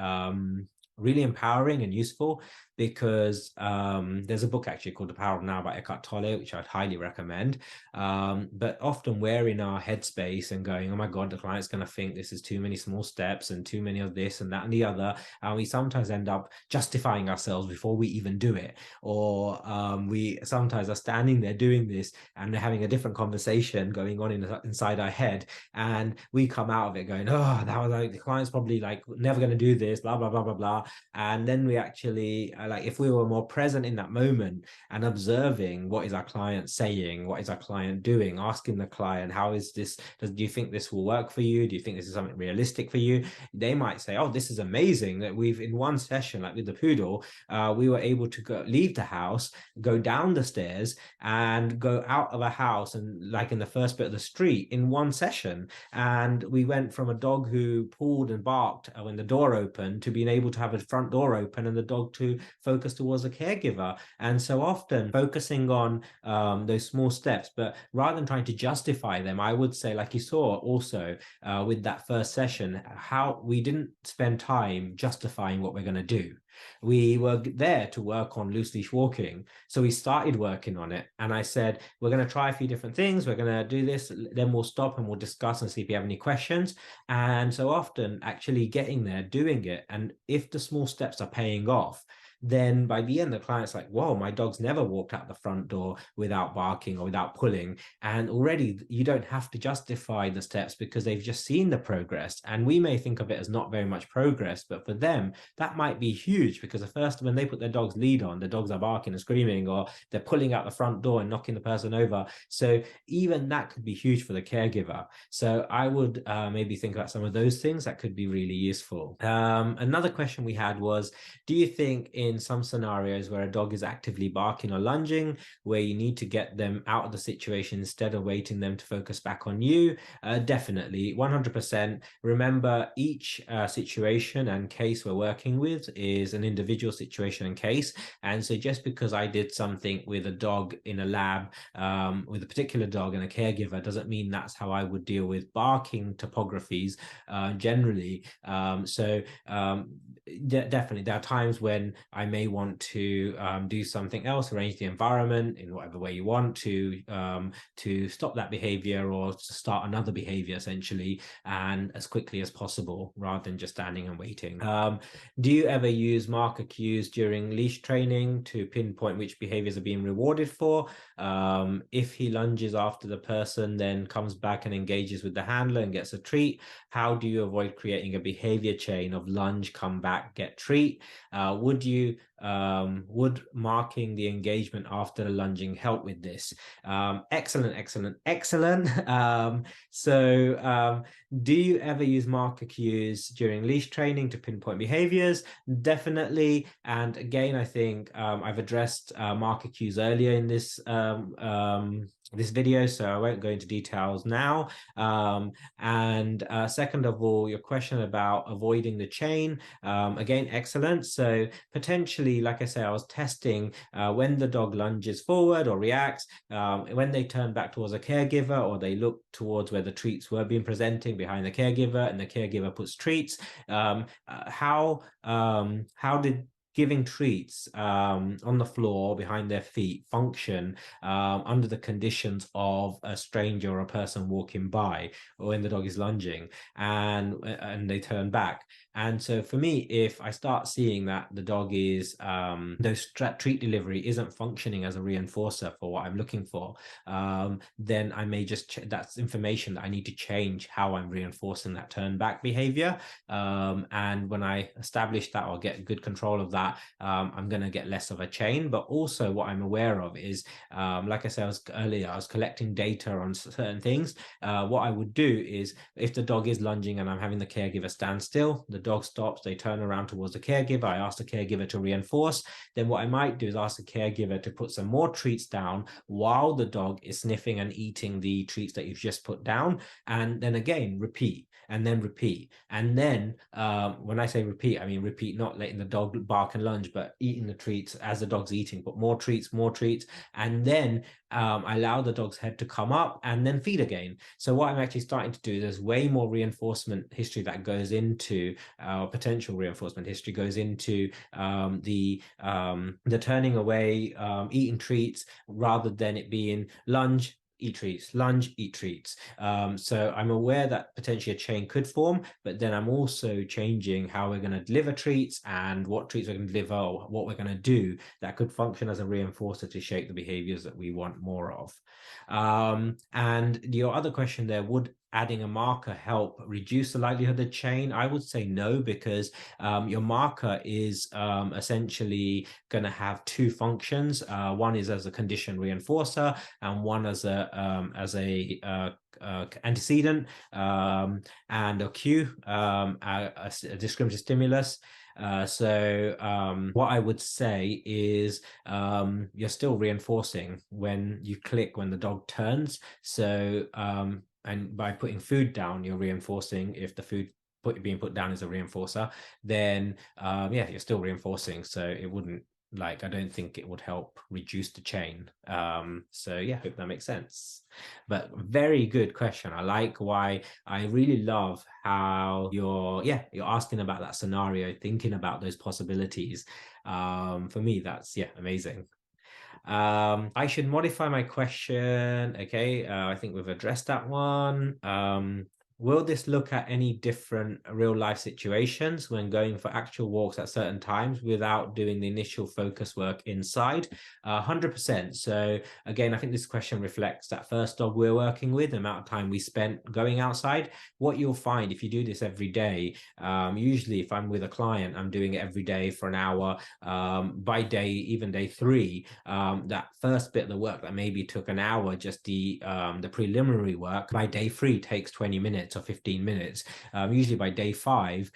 empowering and useful, because there's a book actually called The Power of Now by Eckhart Tolle, which I'd highly recommend. But often we're in our headspace and going, oh my God, the client's going to think this is too many small steps and too many of this and that and the other. And we sometimes end up justifying ourselves before we even do it. Or we sometimes are standing there doing this and they're having a different conversation going on inside our head. And we come out of it going, oh, that was like, the client's probably like never going to do this, blah, blah, blah, blah, blah. And then we actually, like, if we were more present in that moment and observing what is our client saying, what is our client doing, asking the client, how is this, do you think this will work for you? Do you think this is something realistic for you? They might say, oh, this is amazing that we've, in one session, like with the poodle, we were able to leave the house, go down the stairs and go out of a house, and like in the first bit of the street in one session. And we went from a dog who pulled and barked when the door opened to being able to have a front door open and the dog to focus towards a caregiver. And so often focusing on those small steps, but rather than trying to justify them, I would say, like you saw also with that first session, how we didn't spend time justifying what we're going to do. We were there to work on loose leash walking. So we started working on it. And I said, we're going to try a few different things. We're going to do this. Then we'll stop and we'll discuss and see if you have any questions. And so often actually getting there, doing it. And if the small steps are paying off, then by the end, the client's like, whoa, my dog's never walked out the front door without barking or without pulling. And already you don't have to justify the steps because they've just seen the progress. And we may think of it as not very much progress, but for them, that might be huge, because the first, when they put their dog's lead on, the dogs are barking and screaming, or they're pulling out the front door and knocking the person over. So even that could be huge for the caregiver. So I would maybe think about some of those things that could be really useful. Another question we had was, do you think in some scenarios where a dog is actively barking or lunging, where you need to get them out of the situation instead of waiting them to focus back on you? Definitely, 100%. Remember, each situation and case we're working with is an individual situation and case. And so just because I did something with a dog in a lab, with a particular dog and a caregiver, doesn't mean that's how I would deal with barking topographies generally. Definitely, there are times when I may want to do something else, arrange the environment in whatever way you want to stop that behavior or to start another behavior essentially, and as quickly as possible rather than just standing and waiting. Do you ever use marker cues during leash training to pinpoint which behaviors are being rewarded for? If he lunges after the person, then comes back and engages with the handler and gets a treat, how do you avoid creating a behavior chain of lunge, come back, get treat? Would you would marking the engagement after the lunging help with this? Excellent, excellent, excellent. Do you ever use marker cues during leash training to pinpoint behaviors? Definitely. And again, I think I've addressed marker cues earlier in this this video, so I won't go into details now. Second of all, your question about avoiding the chain, again, excellent. So potentially, like I say, I was testing when the dog lunges forward or reacts, when they turn back towards a caregiver or they look towards where the treats were being presenting behind the caregiver and the caregiver puts treats, how did giving treats on the floor behind their feet function under the conditions of a stranger or a person walking by, or when the dog is lunging and they turn back? And so for me, if I start seeing that the dog is treat delivery isn't functioning as a reinforcer for what I'm looking for, then I may just that's information that I need to change how I'm reinforcing that turn back behavior. And when I establish that or get good control of that, I'm going to get less of a chain. But also what I'm aware of is, like I said earlier, I was collecting data on certain things. What I would do is, if the dog is lunging and I'm having the caregiver stand still, the dog stops, they turn around towards the caregiver, I ask the caregiver to reinforce. Then what I might do is ask the caregiver to put some more treats down while the dog is sniffing and eating the treats that you've just put down. And then again, repeat, and then repeat. And then when I say repeat, I mean repeat, not letting the dog bark and lunge, but eating the treats as the dog's eating, put more treats, and then allow the dog's head to come up and then feed again. So what I'm actually starting to do, there's way more reinforcement history that goes into potential reinforcement history goes into the turning away, eating treats, rather than it being lunge, eat treats, lunge, eat treats. So I'm aware that potentially a chain could form, but then I'm also changing how we're going to deliver treats and what treats we're going to deliver, or what we're going to do that could function as a reinforcer to shape the behaviors that we want more of. And your other question there, would adding a marker help reduce the likelihood of chain? I would say no, because your marker is essentially going to have two functions. One is as a condition reinforcer, and one as a antecedent and a cue, a discriminative stimulus. What I would say is you're still reinforcing when you click, when the dog turns. So and by putting food down, you're reinforcing. If the food being put down is a reinforcer, then yeah, you're still reinforcing. So it wouldn't, I don't think it would help reduce the chain. So yeah, hope that makes sense. But very good question. I like why. I really love how you're asking about that scenario, thinking about those possibilities. For me, that's amazing. I should modify my question. Okay, I think we've addressed that one. Will this look at any different real life situations when going for actual walks at certain times without doing the initial focus work inside? 100%. So again, I think this question reflects that first dog we're working with, the amount of time we spent going outside. What you'll find if you do this every day, usually if I'm with a client, I'm doing it every day for an hour. By even day 3, that first bit of the work that maybe took an hour, just the preliminary work, by day 3 takes 20 minutes or 15 minutes. Usually by day 5,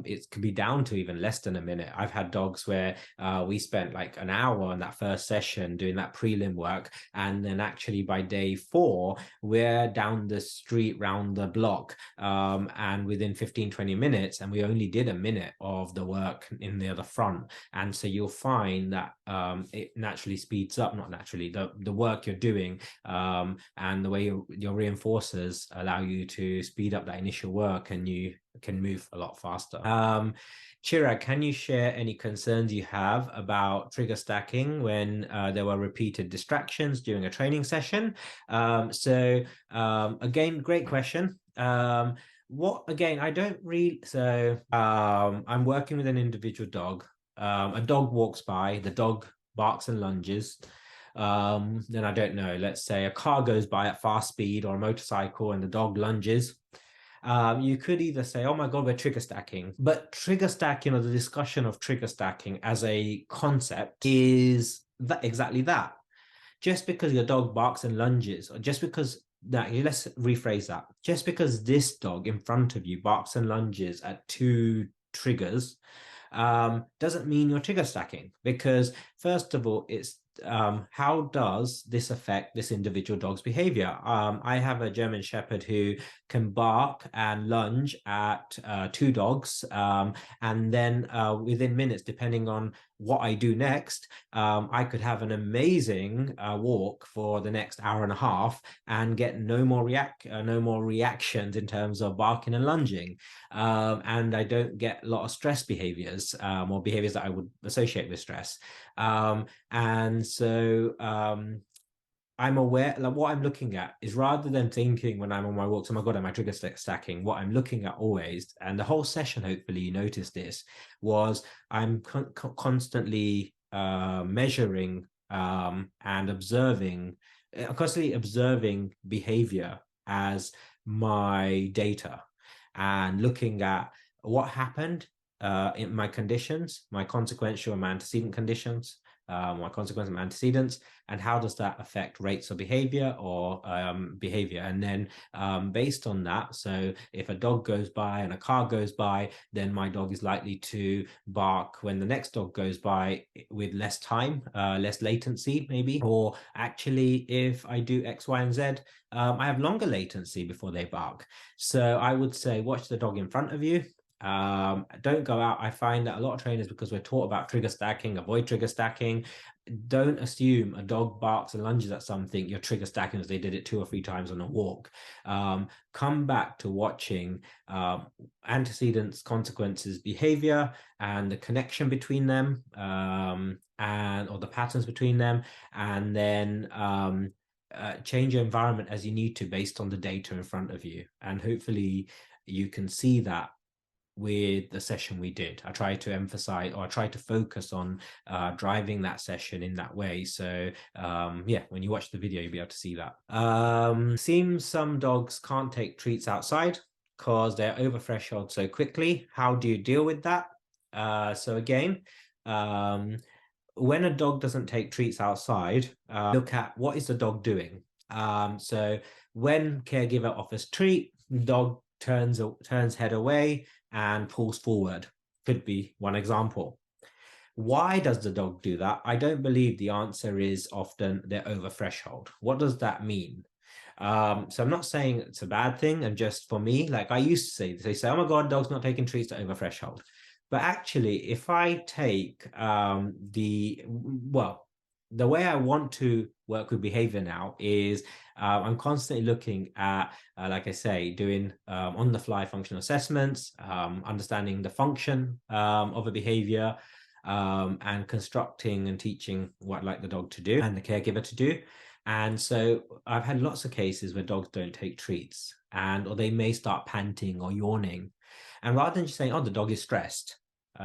it could be down to even less than a minute. I've had dogs where we spent like an hour on that first session doing that prelim work, and then actually by day 4 we're down the street round the block, and within 15-20 minutes, and we only did a minute of the work in the other front. And so you'll find that it naturally speeds up, not naturally, the work you're doing, and the way your reinforcers allow you to speed up that initial work, and you can move a lot faster. Chirag, can you share any concerns you have about trigger stacking when there were repeated distractions during a training session? Again, great question. I don't really, I'm working with an individual dog. A dog walks by, the dog barks and lunges. Then I don't know, let's say a car goes by at fast speed, or a motorcycle, and the dog lunges. You could either say, oh my God, we're trigger stacking. But trigger stacking, or the discussion of trigger stacking as a concept, is that exactly that. Just because your dog barks and lunges, or just because that, let's rephrase that. Just because this dog in front of you barks and lunges at two triggers, doesn't mean you're trigger stacking, because first of all, it's how does this affect this individual dog's behavior? I have a German Shepherd who can bark and lunge at two dogs, and then within minutes, depending on what I do next, I could have an amazing walk for the next hour and a half and get no more reactions in terms of barking and lunging, and I don't get a lot of stress behaviors, or behaviors that I would associate with stress. And so I'm aware, like what I'm looking at is, rather than thinking when I'm on my walks, oh my God, am I trigger stacking? What I'm looking at always, and the whole session, hopefully you noticed this, was I'm constantly measuring and observing, constantly observing behavior as my data, and looking at what happened in my conditions, my consequential and my antecedent conditions, my consequence and antecedents, and how does that affect rates of behavior or behavior. And then based on that, so if a dog goes by and a car goes by, then my dog is likely to bark when the next dog goes by with less time, less latency maybe. Or actually, if I do X, Y, and Z, I have longer latency before they bark. So I would say watch the dog in front of you. Don't go out. I find that a lot of trainers, because we're taught about trigger stacking, avoid trigger stacking, don't assume a dog barks and lunges at something you're trigger stacking as they did it 2 or 3 times on a walk. Come back to watching antecedents, consequences, behavior, and the connection between them, and or the patterns between them, and then change your environment as you need to based on the data in front of you. And hopefully you can see that with the session we did. I tried to emphasize, or I tried to focus on driving that session in that way. So yeah, when you watch the video, you'll be able to see that. Seems some dogs can't take treats outside because they're over threshold so quickly. How do you deal with that? So again, when a dog doesn't take treats outside, look at what is the dog doing. So when caregiver offers treat, dog turns head away and pulls forward. Could be one example. Why does the dog do that? I don't believe the answer is often they're over threshold. What does that mean? So I'm not saying it's a bad thing. And just for me, like I used to say, they say, oh my God, dog's not taking treats to over threshold. But actually, if I take the way I want to work with behavior now is I'm constantly looking at, like I say, doing on the fly functional assessments, understanding the function of a behavior, and constructing and teaching what I'd like the dog to do and the caregiver to do. And so I've had lots of cases where dogs don't take treats, or they may start panting or yawning. And rather than just saying, oh, the dog is stressed,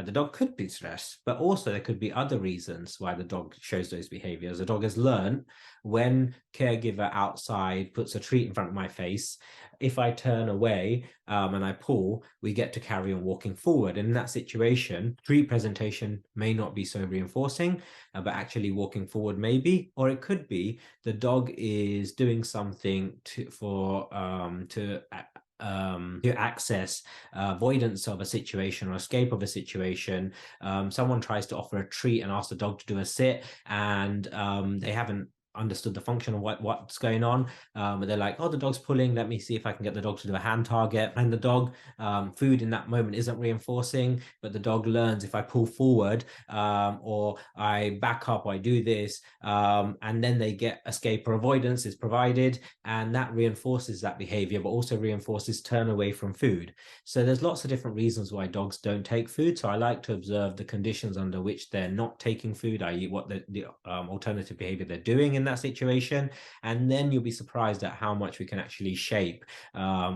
the dog could be stressed, but also there could be other reasons why the dog shows those behaviors. The dog has learned when caregiver outside puts a treat in front of my face, if I turn away and I pull, we get to carry on walking forward. And in that situation, treat presentation may not be so reinforcing, but actually walking forward maybe. Or it could be the dog is doing something to access avoidance of a situation or escape of a situation. Someone tries to offer a treat and ask the dog to do a sit, and they haven't understood the function of what's going on, but they're like, oh, the dog's pulling, let me see if I can get the dog to do a hand target. And the dog, food in that moment isn't reinforcing, but the dog learns, if I pull forward, or I back up, or I do this, and then they get escape or avoidance is provided, and that reinforces that behavior, but also reinforces turn away from food. So there's lots of different reasons why dogs don't take food. So I like to observe the conditions under which they're not taking food, i.e. what the alternative behavior they're doing in in that situation, and then you'll be surprised at how much we can actually shape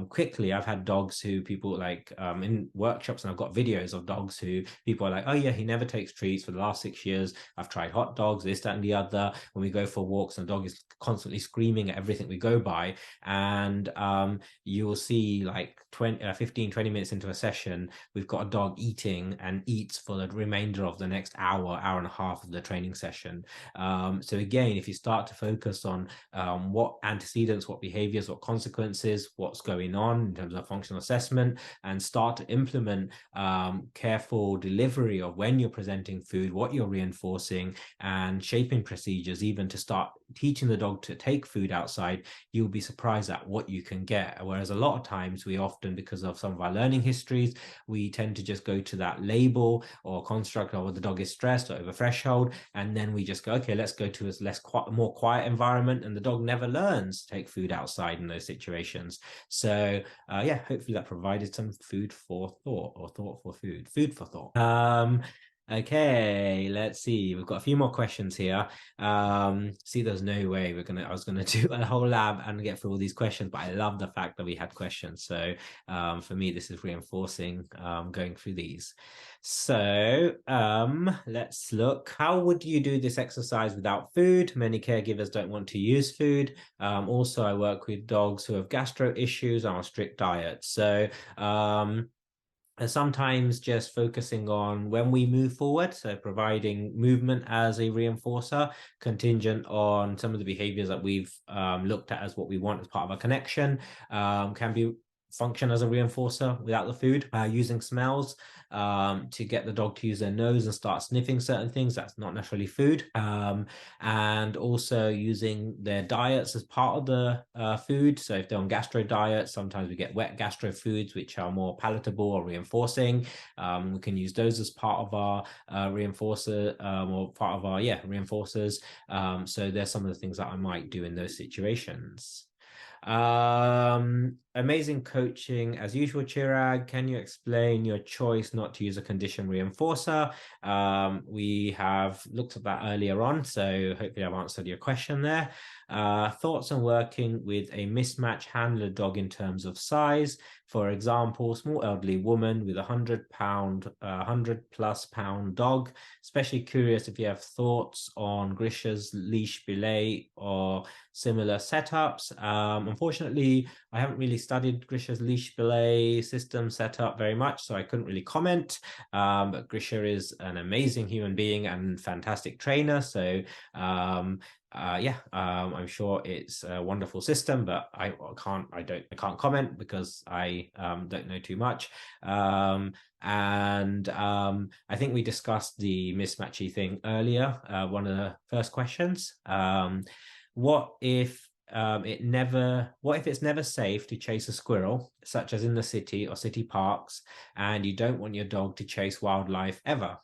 quickly. I've had dogs who people like in workshops, and I've got videos of dogs who people are like, oh yeah, he never takes treats for the last 6 years. I've tried hot dogs, this, that, and the other. When we go for walks, and the dog is constantly screaming at everything we go by, and you'll see like 15, 20 minutes into a session, we've got a dog eating and eats for the remainder of the next hour, hour and a half of the training session. So again, if you start to focus on what antecedents, what behaviors, what consequences, what's going on in terms of functional assessment, and start to implement careful delivery of when you're presenting food, what you're reinforcing, and shaping procedures, even to start teaching the dog to take food outside, you'll be surprised at what you can get. Whereas a lot of times we often, because of some of our learning histories, we tend to just go to that label or construct of the dog is stressed or over threshold, and then we just go, okay, let's go to a more quiet environment, and the dog never learns to take food outside in those situations. So yeah, hopefully that provided some food for thought, or thought for food for thought. Okay, let's see. We've got a few more questions here. See, there's no way I was gonna do a whole lab and get through all these questions, but I love the fact that we had questions. So for me, this is reinforcing going through these. So let's look. How would you do this exercise without food? Many caregivers don't want to use food. Also, I work with dogs who have gastro issues on a strict diet. So and sometimes just focusing on when we move forward, so providing movement as a reinforcer, contingent on some of the behaviors that we've looked at as what we want as part of a connection, can be function as a reinforcer without the food, using smells to get the dog to use their nose and start sniffing certain things. That's not necessarily food. And also using their diets as part of the food. So if they're on gastro diets, sometimes we get wet gastro foods, which are more palatable or reinforcing. We can use those as part of our reinforcer, or part of our, reinforcers. So there's some of the things that I might do in those situations. Amazing coaching as usual, Chirag. Can you explain your choice not to use a condition reinforcer? We have looked at that earlier on, so hopefully I've answered your question there. Thoughts on working with a mismatch handler dog in terms of size. For example, small elderly woman with 100+ pound dog. Especially curious if you have thoughts on Grisha's leash belay or similar setups. Unfortunately, I haven't really studied Grisha's leash belay system setup very much, so I couldn't really comment. But Grisha is an amazing human being and fantastic trainer. So I'm sure it's a wonderful system, but I can't comment because I don't know too much. I think we discussed the mismatchy thing earlier, one of the first questions. What if it's never safe to chase a squirrel, such as in the city or city parks, and you don't want your dog to chase wildlife ever?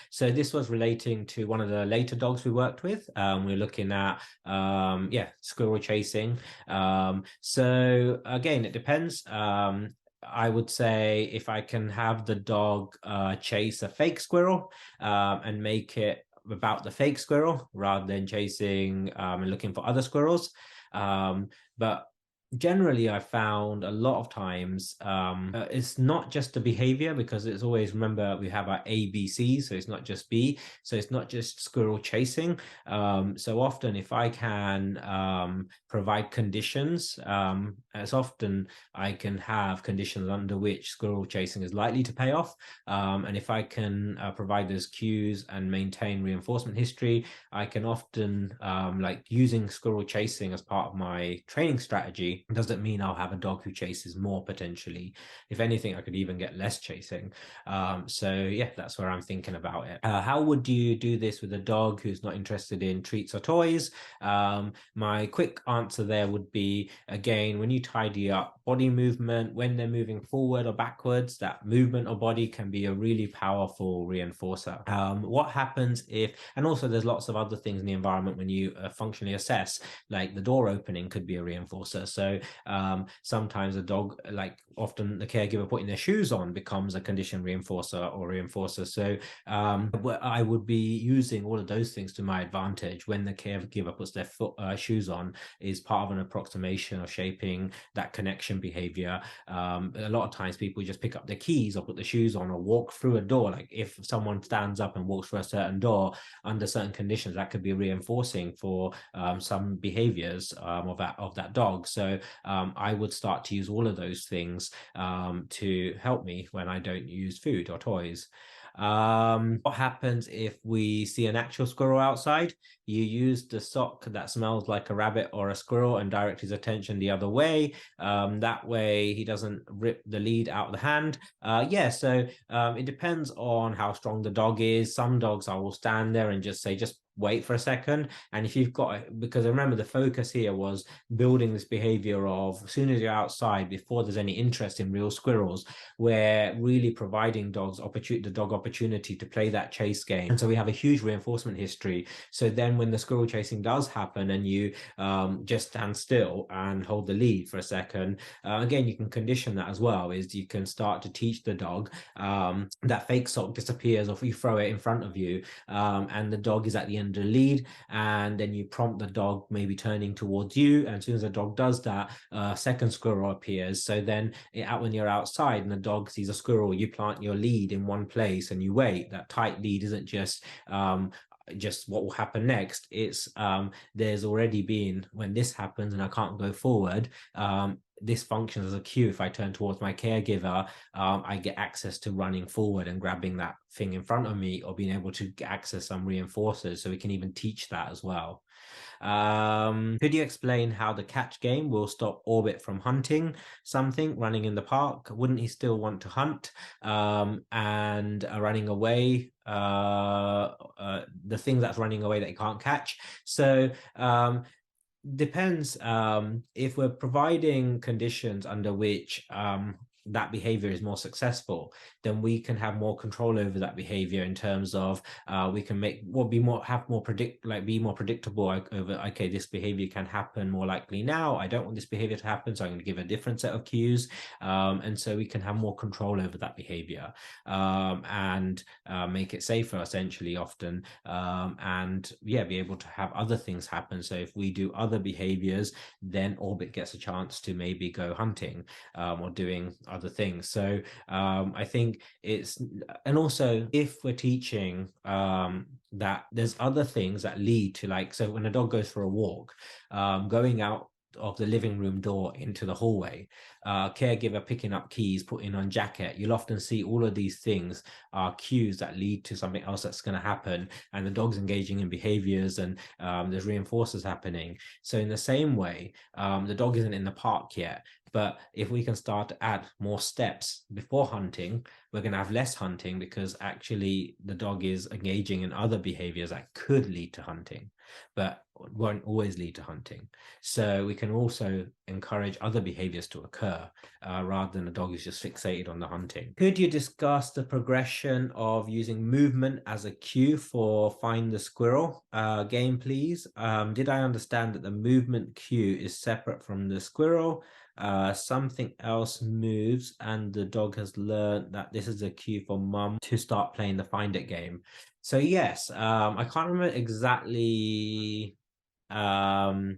So this was relating to one of the later dogs we worked with. We're looking at squirrel chasing. So again, it depends. I would say if I can have the dog chase a fake squirrel and make it about the fake squirrel rather than chasing and looking for other squirrels. But generally I found a lot of times it's not just the behavior, because it's always, remember, we have our ABC, so it's not just B, so it's not just squirrel chasing. So often if I can provide conditions, as often I can have conditions under which squirrel chasing is likely to pay off, and if I can provide those cues and maintain reinforcement history, I can often like using squirrel chasing as part of my training strategy doesn't mean I'll have a dog who chases more potentially. If anything, I could even get less chasing. So yeah, that's where I'm thinking about it. How would you do this with a dog who's not interested in treats or toys? My quick answer there would be, again, when you tidy up body movement, when they're moving forward or backwards, that movement or body can be a really powerful reinforcer. What happens if, and also there's lots of other things in the environment when you functionally assess, like the door opening could be a reinforcer. So So sometimes a dog, like often the caregiver putting their shoes on becomes a condition reinforcer or reinforcer. So I would be using all of those things to my advantage when the caregiver puts their shoes on, is part of an approximation of shaping that connection behavior. A lot of times people just pick up their keys or put the shoes on or walk through a door. Like if someone stands up and walks through a certain door under certain conditions, that could be reinforcing for some behaviors of that dog. So I would start to use all of those things to help me when I don't use food or toys. What happens if we see an actual squirrel outside? You use the sock that smells like a rabbit or a squirrel and direct his attention the other way. That way he doesn't rip the lead out of the hand. So it depends on how strong the dog is. Some dogs I will stand there and just say, just wait for a second. And if you've got, because I remember the focus here was building this behavior of as soon as you're outside, before there's any interest in real squirrels, we're really providing the dog opportunity to play that chase game. And so we have a huge reinforcement history. So then when the squirrel chasing does happen and you just stand still and hold the lead for a second, again, you can condition that as well, is you can start to teach the dog that fake sock disappears, or if you throw it in front of you and the dog is at the end of the lead, and then you prompt the dog maybe turning towards you, and as soon as the dog does that, second squirrel appears. So then when you're outside and the dog sees a squirrel, you plant your lead in one place and you wait. That tight lead isn't just what will happen next. It's there's already been, when this happens and I can't go forward, this functions as a cue. If I turn towards my caregiver, I get access to running forward and grabbing that thing in front of me, or being able to access some reinforcers. So we can even teach that as well. Could you explain how the catch game will stop Orbit from hunting something running in the park? Wouldn't he still want to hunt? And running away, the thing that's running away that he can't catch. So depends. If we're providing conditions under which that behavior is more successful, then we can have more control over that behavior in terms of we can be more predictable over, okay, this behavior can happen more likely now. I don't want this behavior to happen, so I'm going to give a different set of cues, and so we can have more control over that behavior and make it safer, essentially, often, and be able to have other things happen. So if we do other behaviors, then Orbit gets a chance to maybe go hunting or doing other things. So I think it's, and also if we're teaching that there's other things that lead to, like, so when a dog goes for a walk, going out of the living room door into the hallway, caregiver picking up keys, putting on jacket, you'll often see all of these things are cues that lead to something else that's going to happen, and the dog's engaging in behaviors, and there's reinforcers happening. So in the same way, the dog isn't in the park yet, but if we can start to add more steps before hunting, we're going to have less hunting, because actually the dog is engaging in other behaviors that could lead to hunting, but won't always lead to hunting. So we can also encourage other behaviors to occur rather than the dog is just fixated on the hunting. Could you discuss the progression of using movement as a cue for Find the Squirrel game, please? Did I understand that the movement cue is separate from the squirrel? Something else moves and the dog has learned that this is a cue for mum to start playing the Find It game. So yes, I can't remember exactly the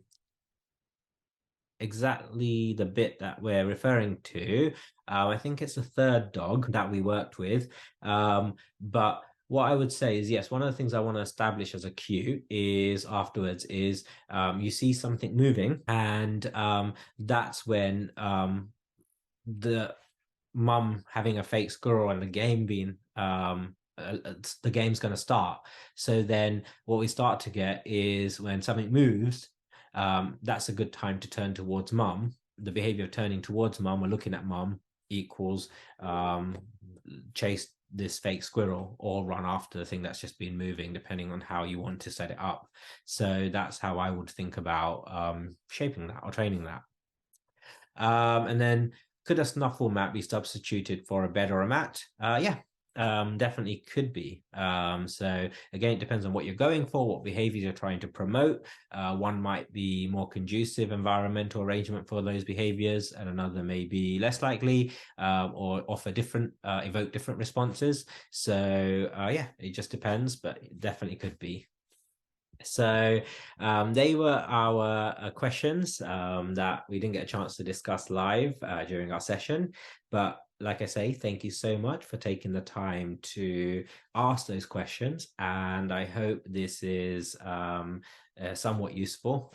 bit that we're referring to. I think it's the third dog that we worked with, but what I would say is, yes, one of the things I want to establish as a cue is afterwards is you see something moving, and that's when the mum having a fake squirrel and the game being the game's going to start. So then what we start to get is when something moves, that's a good time to turn towards mum. The behavior of turning towards mum or looking at mum equals chase this fake squirrel or run after the thing that's just been moving, depending on how you want to set it up. So that's how I would think about shaping that or training that. And then, could a snuffle mat be substituted for a bed or a mat? Yeah, definitely could be. So again, it depends on what you're going for, what behaviors you're trying to promote. One might be more conducive environmental arrangement for those behaviors, and another may be less likely, or offer different, evoke different responses. So yeah, it just depends, but it definitely could be. So they were our questions that we didn't get a chance to discuss live during our session. But like I say, thank you so much for taking the time to ask those questions. And I hope this is somewhat useful.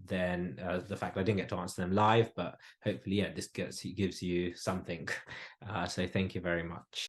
Then the fact I didn't get to answer them live, but hopefully, yeah, this gives you something. So thank you very much.